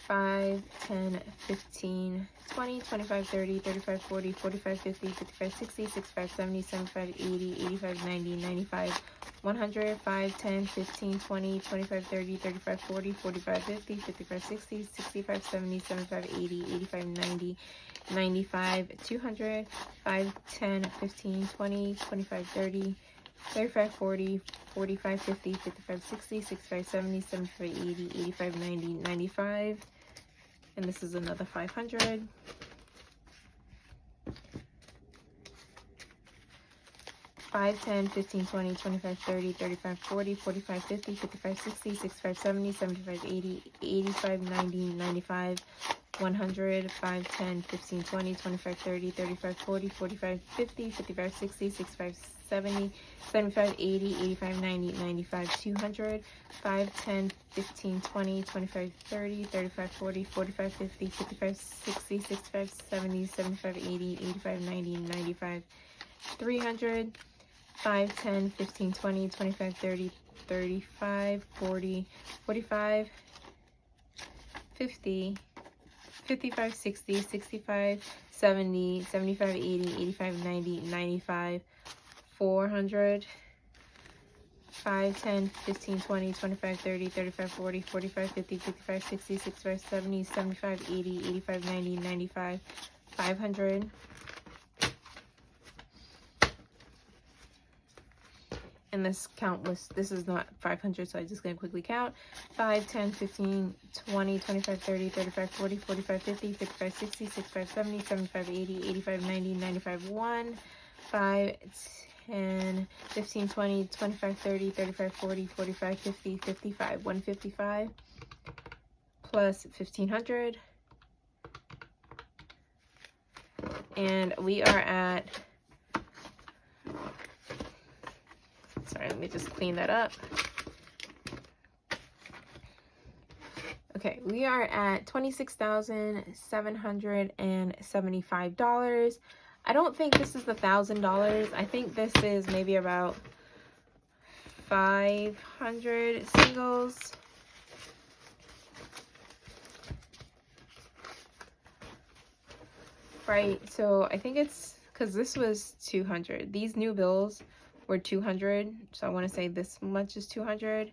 5, 10, 15, 20, 25, 30, 35, 40, 45, 50, 55, 60, 65, 70, 75, 80, 85, 90, 95, 100, 5, 10, 15, 20, 25, 30, 35, 40, 45, 50, 55, 60, 65, 70, 75, 80, 85, 90, 95, 200, 5, 10, 15, 20, 25, 30, 35, 40, 45, 50, 55, 60, 65, 70, 75, 80, 85, 90, 95. And this is another 500. 5, 10, 15, 20, 25, 30, 35, 40, 45, 50, 55, 60, 65, 70, 75, 80, 85, 90, 95, 100, 5, 10, 15, 20, 25, 30, 35, 40, 45, 50, 55, 60, 65, 70, 75, 80, 85, 90, 95, 200, 5, 10, 15, 20, 25, 30, 35, 40, 45, 50, 55, 60, 65, 70, 75, 80, 85, 90, 95, 300, 5, 10, 15, 20, 25, 30, 35, 40, 45, 50, 55, 60, 65, 70, 75, 80, 85, 90, 95, 400, 5, 10, 15, 20, 25, 30, 35, 40, 45, 50, 55, 60, 65, 70, 75, 80, 85, 90, 95, 500. And this count was, this is not 500, so I'm just going to quickly count. 5, 10, 15, 20, 25, 30, 35, 40, 45, 50, 55, 60, 65, 70, 75, 80, 85, 90, 95, 1, 5, 10, 15, 20, 25, 30, 35, 40, 45, 50, 55, 155, plus 1,500. And we are at, sorry, let me just clean that up. Okay, we are at $26,775. I don't think this is the $1,000. I think this is maybe about 500 singles. Right, so I think it's because this was 200. These new bills were 200, so I want to say this much is 200.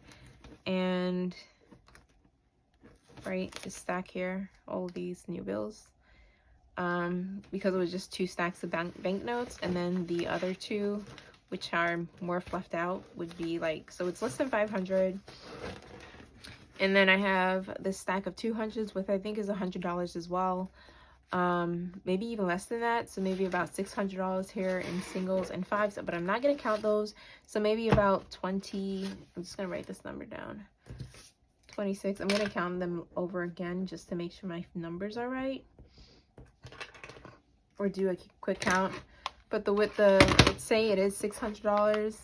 And right, this stack here, all of these new bills, because it was just 2 stacks of banknotes, and then the other 2, which are more fluffed out, would be like, so it's less than 500. And then I have this stack of 200s, which I think is $100 as well. Maybe even less than that, so maybe about $600 here in singles and fives, but I'm not going to count those, so maybe about 20. I'm just going to write this number down. 26. I'm going to count them over again just to make sure my numbers are right, or do a quick count. But let's say it is $600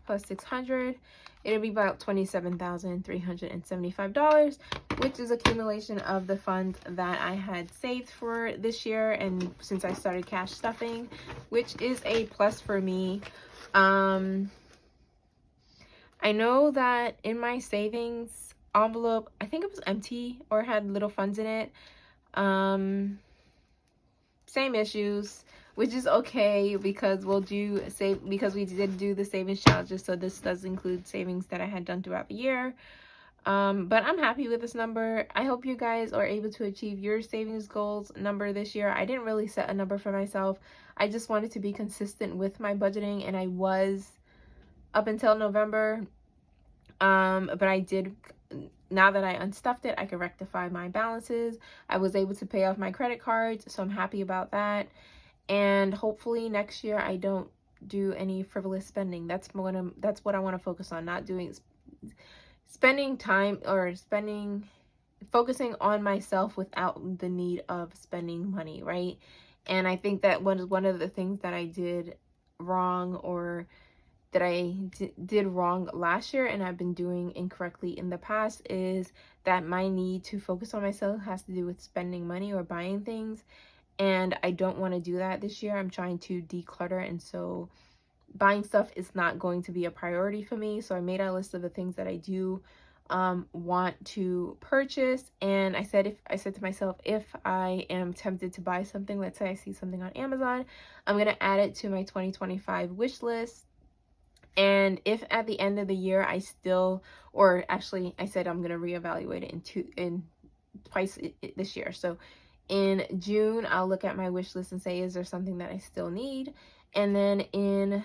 plus 600, it'll be about $27,375, which is accumulation of the funds that I had saved for this year, and since I started cash stuffing, which is a plus for me. I know that in my savings envelope, I think it was empty or had little funds in it. Same issues, which is okay because because we did do the savings challenges, so this does include savings that I had done throughout the year. But I'm happy with this number. I hope you guys are able to achieve your savings goals number this year. I didn't really set a number for myself. I just wanted to be consistent with my budgeting, and I was up until November. But I did, now that I unstuffed it, I could rectify my balances. I was able to pay off my credit cards, so I'm happy about that. And hopefully next year I don't do any frivolous spending. That's what I want to focus on, not doing spending time or focusing on myself without the need of spending money, right? And I think that one of the things that I did wrong, or that I did wrong last year and I've been doing incorrectly in the past, is that my need to focus on myself has to do with spending money or buying things, and I don't want to do that this year. I'm trying to declutter, and so buying stuff is not going to be a priority for me. So I made a list of the things that I do want to purchase. And I said to myself, if I am tempted to buy something, let's say I see something on Amazon, I'm gonna add it to my 2025 wish list. And if at the end of the year I still, or actually I said I'm gonna reevaluate it in twice this year. So in June, I'll look at my wish list and say, is there something that I still need? And then in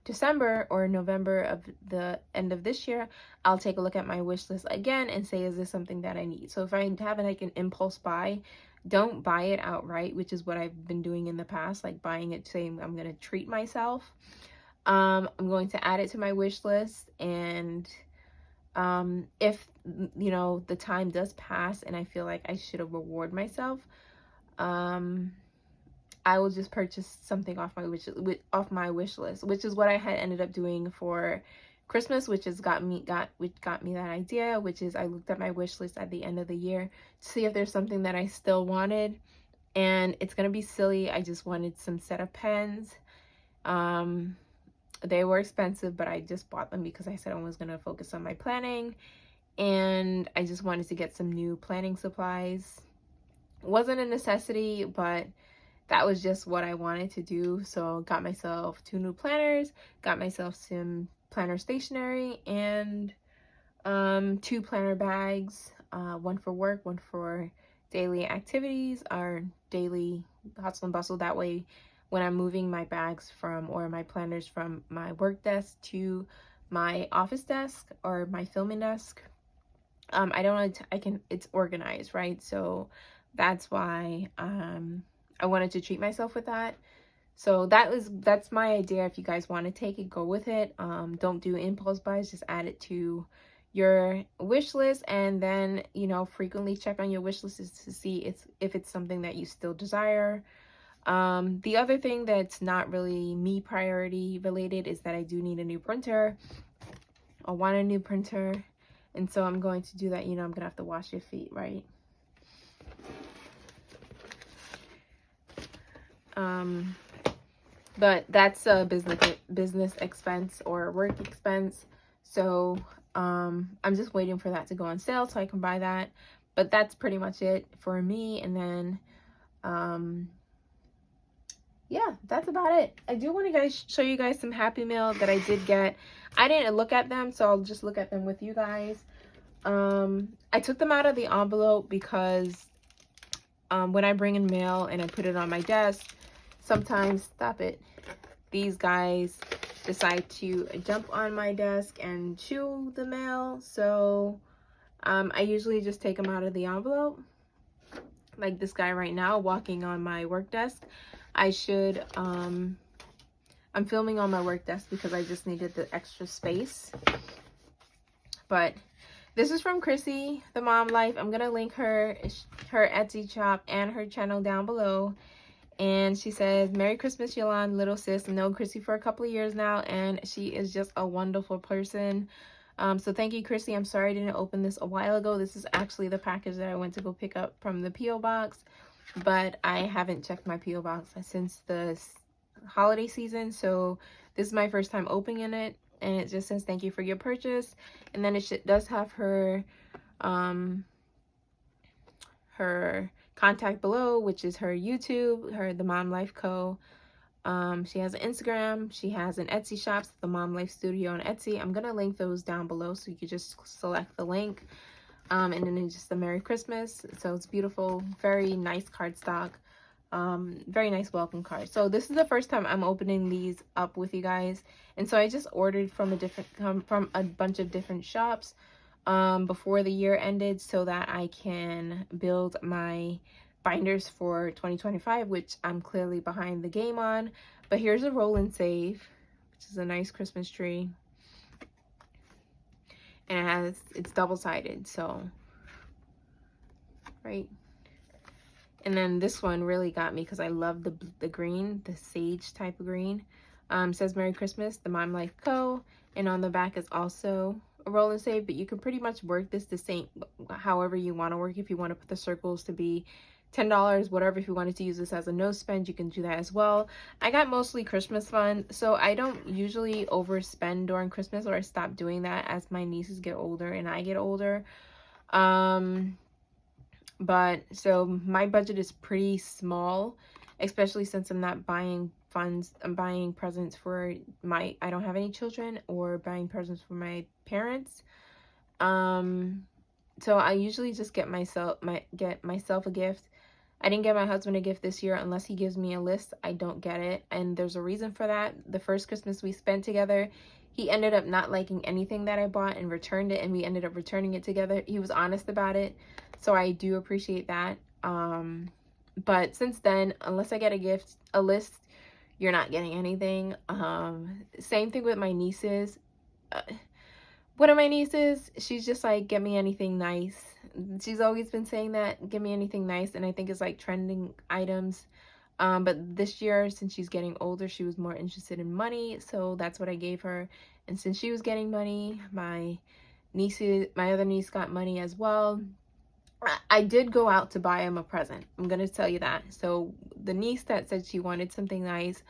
December or November of the end of this year, I'll take a look at my wish list again and say, is this something that I need? So if I have like an impulse buy, don't buy it outright, which is what I've been doing in the past, like buying it saying I'm going to treat myself. I'm going to add it to my wish list, and if you know the time does pass and I feel like I should have reward myself, I will just purchase something off my wish list, which is what I had ended up doing for Christmas, which got me that idea, which is I looked at my wish list at the end of the year to see if there's something that I still wanted. And it's gonna be silly, I just wanted some set of pens. They were expensive, but I just bought them because I said I was gonna focus on my planning, and I just wanted to get some new planning supplies. It wasn't a necessity, but that was just what I wanted to do. So got myself 2 new planners, got myself some planner stationery, and 2 planner bags, one for work, one for daily activities, or daily hustle and bustle. That way when I'm moving my bags or my planners from my work desk to my office desk or my filming desk, it's organized, right? So that's why I wanted to treat myself with that. So that's my idea. If you guys want to take it, go with it. Don't do impulse buys, just add it to your wish list, and then, you know, frequently check on your wish list to see if it's something that you still desire. The other thing that's not really me priority related is that I do need a new printer. I want a new printer, and so I'm going to do that. You know, I'm gonna have to wash your feet, right? But that's a business expense or work expense. So I'm just waiting for that to go on sale so I can buy that. But that's pretty much it for me. And then yeah, that's about it. I do want to show you guys some Happy Meal that I did get. I didn't look at them, so I'll just look at them with you guys. I took them out of the envelope because when I bring in mail and I put it on my desk, sometimes, these guys decide to jump on my desk and chew the mail. So I usually just take them out of the envelope. Like this guy right now walking on my work desk. I'm filming on my work desk because I just needed the extra space. But this is from Chrissy, the Mom Life. I'm gonna link her Etsy shop and her channel down below. And she says, Merry Christmas, Yolande, little sis. I've known Chrissy for a couple of years now, and she is just a wonderful person. So thank you, Chrissy. I'm sorry I didn't open this a while ago. This is actually the package that I went to go pick up from the P.O. box, but I haven't checked my P.O. box since the holiday season. So this is my first time opening it, and it just says, thank you for your purchase. And then it does have her contact below, which is her YouTube, the Mom Life Co. She has an Instagram, she has an Etsy shop, the Mom Life Studio on Etsy. I'm gonna link those down below so you can just select the link. And then it's just a Merry Christmas. So it's beautiful, very nice cardstock, very nice welcome card. So this is the first time I'm opening these up with you guys, and so I just ordered from a bunch of different shops before the year ended so that I can build my binders for 2025, which I'm clearly behind the game on. But here's a roll and save, which is a nice Christmas tree, and it's double-sided, so right. And then this one really got me because I love the green, the sage type of green. Says Merry Christmas, the Mom Life Co. And on the back is also a roll and save, but you can pretty much work this the same however you want to work. If you want to put the circles to be $10, whatever. If you wanted to use this as a no spend, you can do that as well. I got mostly Christmas fun, so I don't usually overspend during Christmas, or I stop doing that as my nieces get older and I get older. But so my budget is pretty small, especially since I'm not buying I'm buying presents for I don't have any children, or buying presents for my parents. So I usually just get myself a gift. I didn't get my husband a gift this year unless he gives me a list. I don't get it, and there's a reason for that. The first Christmas we spent together, he ended up not liking anything that I bought and returned it, and we ended up returning it together. He was honest about it, so I do appreciate that. But since then, unless I get a list, you're not getting anything. Same thing with my nieces. One of my nieces, she's just like, get me anything nice. She's always been saying that, get me anything nice, and I think it's like trending items. But this year, since she's getting older, she was more interested in money, so that's what I gave her. And since she was getting money, my other niece got money as well. I did go out to buy him a present. I'm gonna tell you that. So the niece that said she wanted something nice,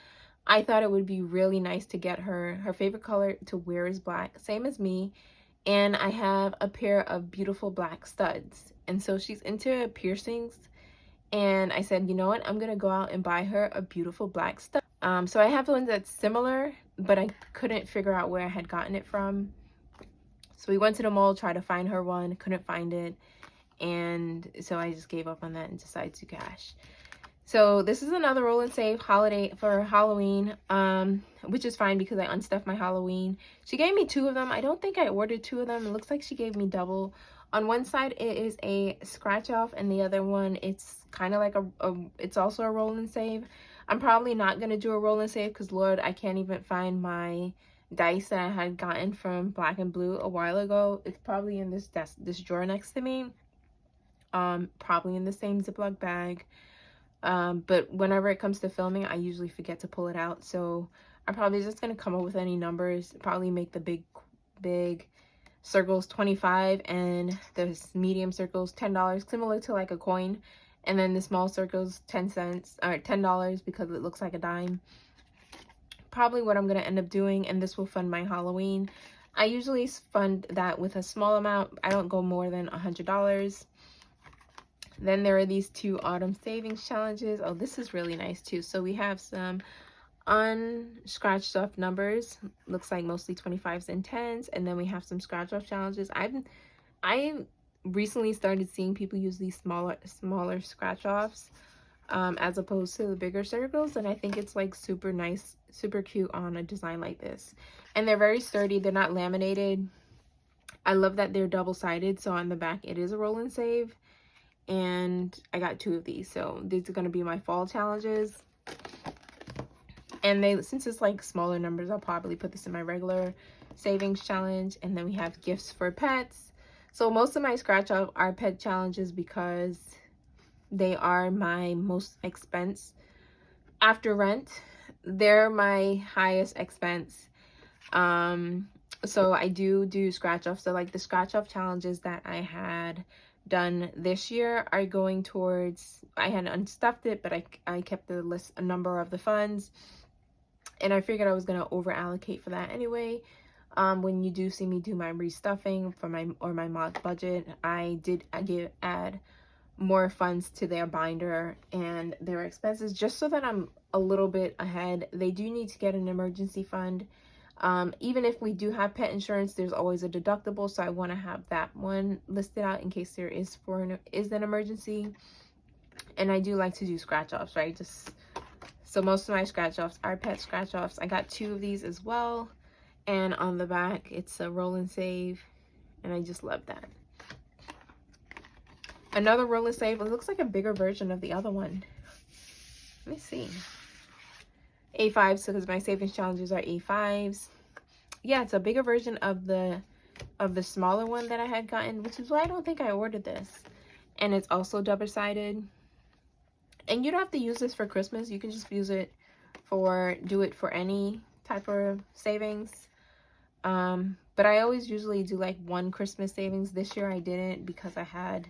I thought it would be really nice to get her. Her favorite color to wear is black, same as me. And I have a pair of beautiful black studs. And so she's into piercings. And I said, you know what? I'm going to go out and buy her a beautiful black stud. So I have one that's similar, but I couldn't figure out where I had gotten it from. So we went to the mall, tried to find her one, couldn't find it. And so I just gave up on that and decided to cash. So this is another roll and save holiday for Halloween, which is fine because I unstuffed my Halloween. She gave me 2 of them. I don't think I ordered 2 of them. It looks like she gave me double. On one side it is a scratch off, and the other one it's kind of like it's also a roll and save. I'm probably not going to do a roll and save because Lord, I can't even find my dice that I had gotten from Black and Blue a while ago. It's probably in this drawer next to me. Probably in the same Ziploc bag. But whenever it comes to filming, I usually forget to pull it out. So I'm probably just going to come up with any numbers, probably make the big circles 25 and the medium circles $10, similar to like a coin. And then the small circles 10 cents or $10 because it looks like a dime. Probably what I'm going to end up doing, and this will fund my Halloween. I usually fund that with a small amount. I don't go more than $100. Then there are these 2 autumn savings challenges. Oh, this is really nice too. So we have some unscratched off numbers. Looks like mostly 25s and 10s. And then we have some scratch off challenges. I recently started seeing people use these smaller scratch offs as opposed to the bigger circles. And I think it's like super nice, super cute on a design like this. And they're very sturdy. They're not laminated. I love that they're double-sided. So on the back, it is a roll and save. And I got 2 of these, so these are going to be my fall challenges. And since it's like smaller numbers, I'll probably put this in my regular savings challenge. And then we have gifts for pets. So most of my scratch off are pet challenges because they are my most expense after rent. They're my highest expense. So I do scratch off. So like the scratch off challenges that I had done this year are going towards, I had unstuffed it, but I kept a number of the funds, and I figured I was going to over allocate for that anyway. When you do see me do my restuffing for my mod budget, I add more funds to their binder and their expenses just so that I'm a little bit ahead. They do need to get an emergency fund. Even if we do have pet insurance, there's always a deductible, so I want to have that one listed out in case there is an emergency. And I do like to do scratch offs, right? So most of my scratch offs are pet scratch offs. I got 2 of these as well, and on the back it's a roll and save, and I just love that. Another roll and save. It looks like a bigger version of the other one. Let me see. A5s, so because my savings challenges are A5s. Yeah, it's a bigger version of the smaller one that I had gotten, which is why I don't think I ordered this. And it's also double-sided. And you don't have to use this for Christmas. You can just use it do it for any type of savings. But I always usually do like one Christmas savings. This year I didn't because I had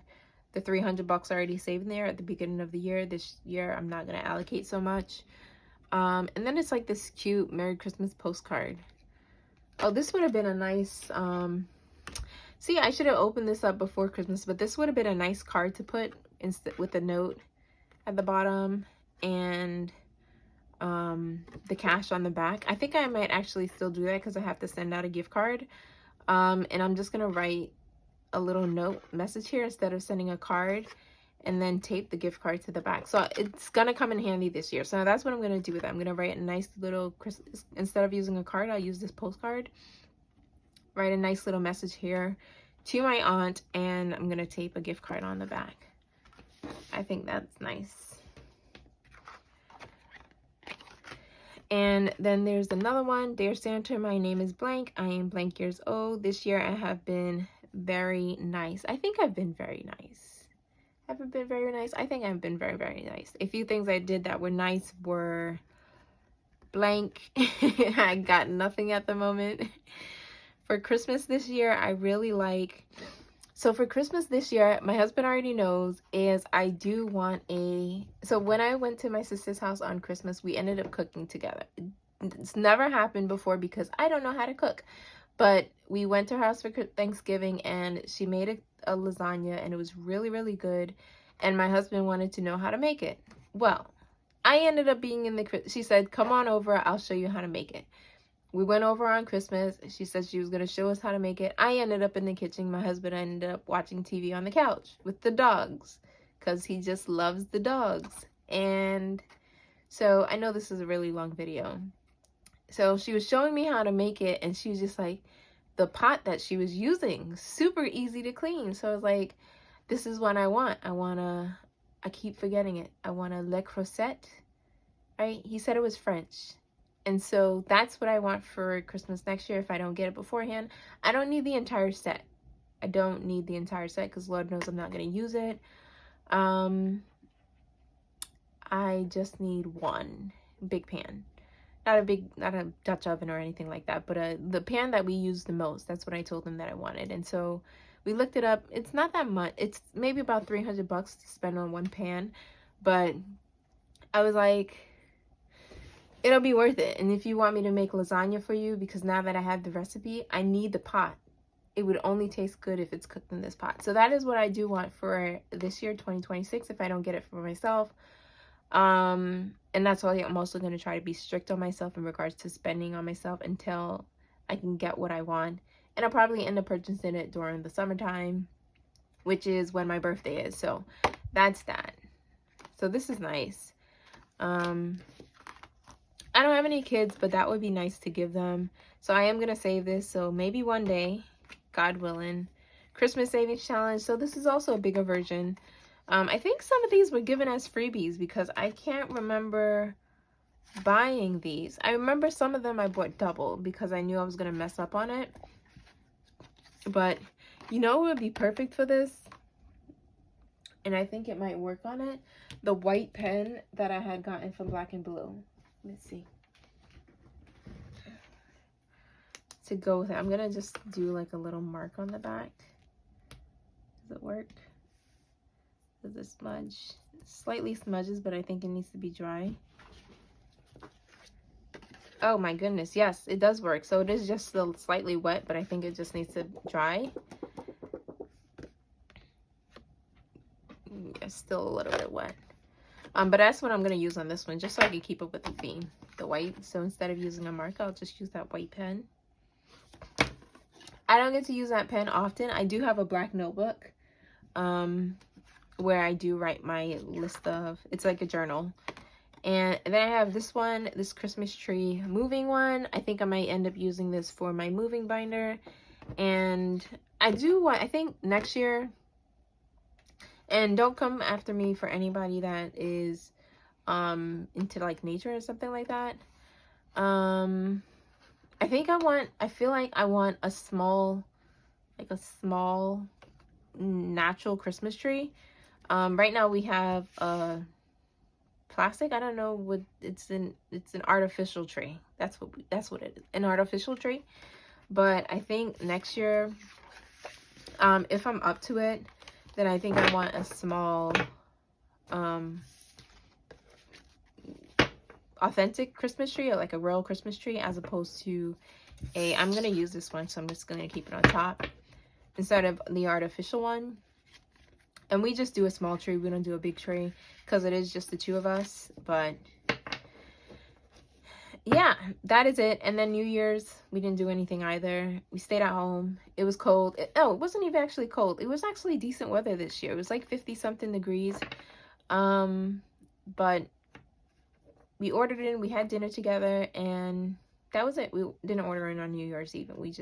the 300 bucks already saved in there at the beginning of the year. This year I'm not going to allocate so much. And then it's like this cute Merry Christmas postcard. Oh, this would have been a nice, see, I should have opened this up before Christmas, but this would have been a nice card to put with a note at the bottom and the cash on the back. I think I might actually still do that because I have to send out a gift card. And I'm just gonna write a little note message here instead of sending a card, and then tape the gift card to the back. So it's gonna come in handy this year. So that's what I'm gonna do with it. I'm gonna write a nice little Christmas, instead of using a card, I'll use this postcard. Write a nice little message here to my aunt, and I'm gonna tape a gift card on the back. I think that's nice. And then there's another one. Dear Santa, my name is blank. I am blank years old. This year I have been very nice. I think I've been very nice. Haven't been very nice? I think I've been very, very nice. A few things I did that were nice were blank. I got nothing at the moment. For Christmas this year, I really like... So for Christmas this year, my husband already knows, is I do want a... So when I went to my sister's house on Christmas, we ended up cooking together. It's never happened before because I don't know how to cook. But we went to her house for Thanksgiving, and she made a lasagna, and it was really, really good. And my husband wanted to know how to make it. Well, I ended up being in the... She said, come on over, I'll show you how to make it. We went over on Christmas. She said she was going to show us how to make it. I ended up in the kitchen. My husband ended up watching TV on the couch with the dogs because he just loves the dogs. And so I know this is a really long video. So she was showing me how to make it, and she was just like, the pot that she was using, super easy to clean. So I was like, this is what I want. I keep forgetting it. I want a Le Creuset, right? He said it was French. And so that's what I want for Christmas next year if I don't get it beforehand. I don't need the entire set. I don't need the entire set because Lord knows I'm not going to use it. I just need one big pan. Not a Dutch oven or anything like that, but the pan that we use the most. That's what I told them that I wanted. And so we looked it up. It's not that much. It's maybe about 300 bucks to spend on one pan. But I was like... It'll be worth it. And if you want me to make lasagna for you, because now that I have the recipe, I need the pot. It would only taste good if it's cooked in this pot. So that is what I do want for this year, 2026, if I don't get it for myself. And that's why I'm also going to try to be strict on myself in regards to spending on myself until I can get what I want. And I'll probably end up purchasing it during the summertime, which is when my birthday is. So that's that. So this is nice. I don't have any kids, but that would be nice to give them. So I am going to save this. So maybe one day, God willing, Christmas Savings Challenge. So this is also a bigger version. I think some of these were given as freebies because I can't remember buying these. I remember some of them I bought double because I knew I was going to mess up on it. But you know what would be perfect for this? And I think it might work on it. The white pen that I had gotten from Black and Blue. Let's see. To go with it, I'm gonna just do like a little mark on the back. Does it work? Does it smudge? It slightly smudges, but I think it needs to be dry. Oh my goodness, yes, it does work. So it is just still slightly wet, but I think it just needs to dry. It's still a little bit wet. But that's what I'm going to use on this one, just so I can keep up with the theme, the white. So instead of using a marker, I'll just use that white pen. I don't get to use that pen often. I do have a black notebook where I do write my list of, it's like a journal. And then I have this one, this Christmas tree moving one. I think I might end up using this for my moving binder. And I think next year... And don't come after me for anybody that is into like nature or something like that. I feel like I want a small natural Christmas tree. Right now we have a plastic. I don't know what it's an artificial tree. That's what it is. An artificial tree. But I think next year, if I'm up to it, then I think I want a small authentic Christmas tree, or like a real Christmas tree, as opposed to a, I'm gonna use this one, so I'm just gonna keep it on top instead of the artificial one. And we just do a small tree, we don't do a big tree because it is just the two of us. But yeah, that is it. And then New Year's, we didn't do anything either. We stayed at home. It was cold. It wasn't even actually cold. It was actually decent weather this year. It was like 50 something degrees. But we ordered in, we had dinner together, and that was it. We didn't order in on New Year's Eve. We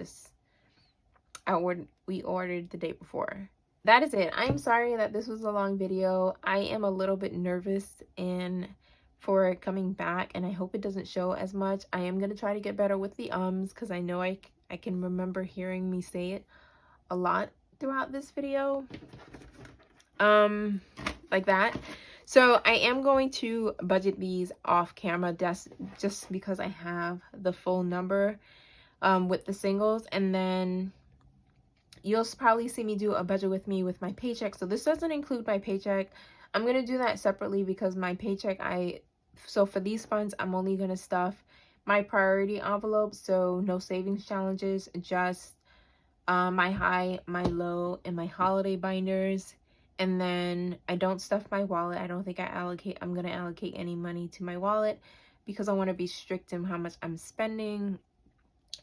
ordered the day before. That is it. I'm sorry that this was a long video. I am a little bit nervous for coming back, and I hope it doesn't show as much. I am going to try to get better with the because I know I can remember hearing me say it a lot throughout this video. Like that. So I am going to budget these off camera just because I have the full number with the singles, and then you'll probably see me do a budget with me with my paycheck. So this doesn't include my paycheck. I'm going to do that separately because my paycheck, so for these funds, I'm only going to stuff my priority envelopes. So no savings challenges, just my high, my low, and my holiday binders. And then I don't stuff my wallet. I don't think I'm going to allocate any money to my wallet because I want to be strict in how much I'm spending.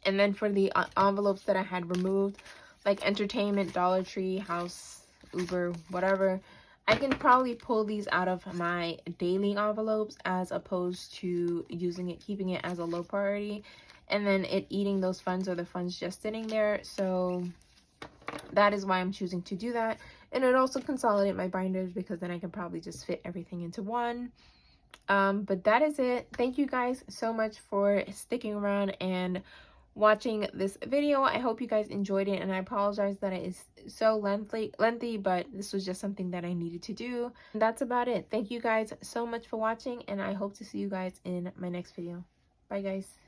And then for the envelopes that I had removed, like entertainment, Dollar Tree, house, Uber, whatever, I can probably pull these out of my daily envelopes as opposed to keeping it as a low priority, and then it eating those funds, or the funds just sitting there. So that is why I'm choosing to do that. And it also consolidate my binders because then I can probably just fit everything into one. But that is it. Thank you guys so much for sticking around and watching this video. I hope you guys enjoyed it, and I apologize that it is so lengthy, but this was just something that I needed to do. And that's about it. Thank you guys so much for watching, and I hope to see you guys in my next video. Bye guys.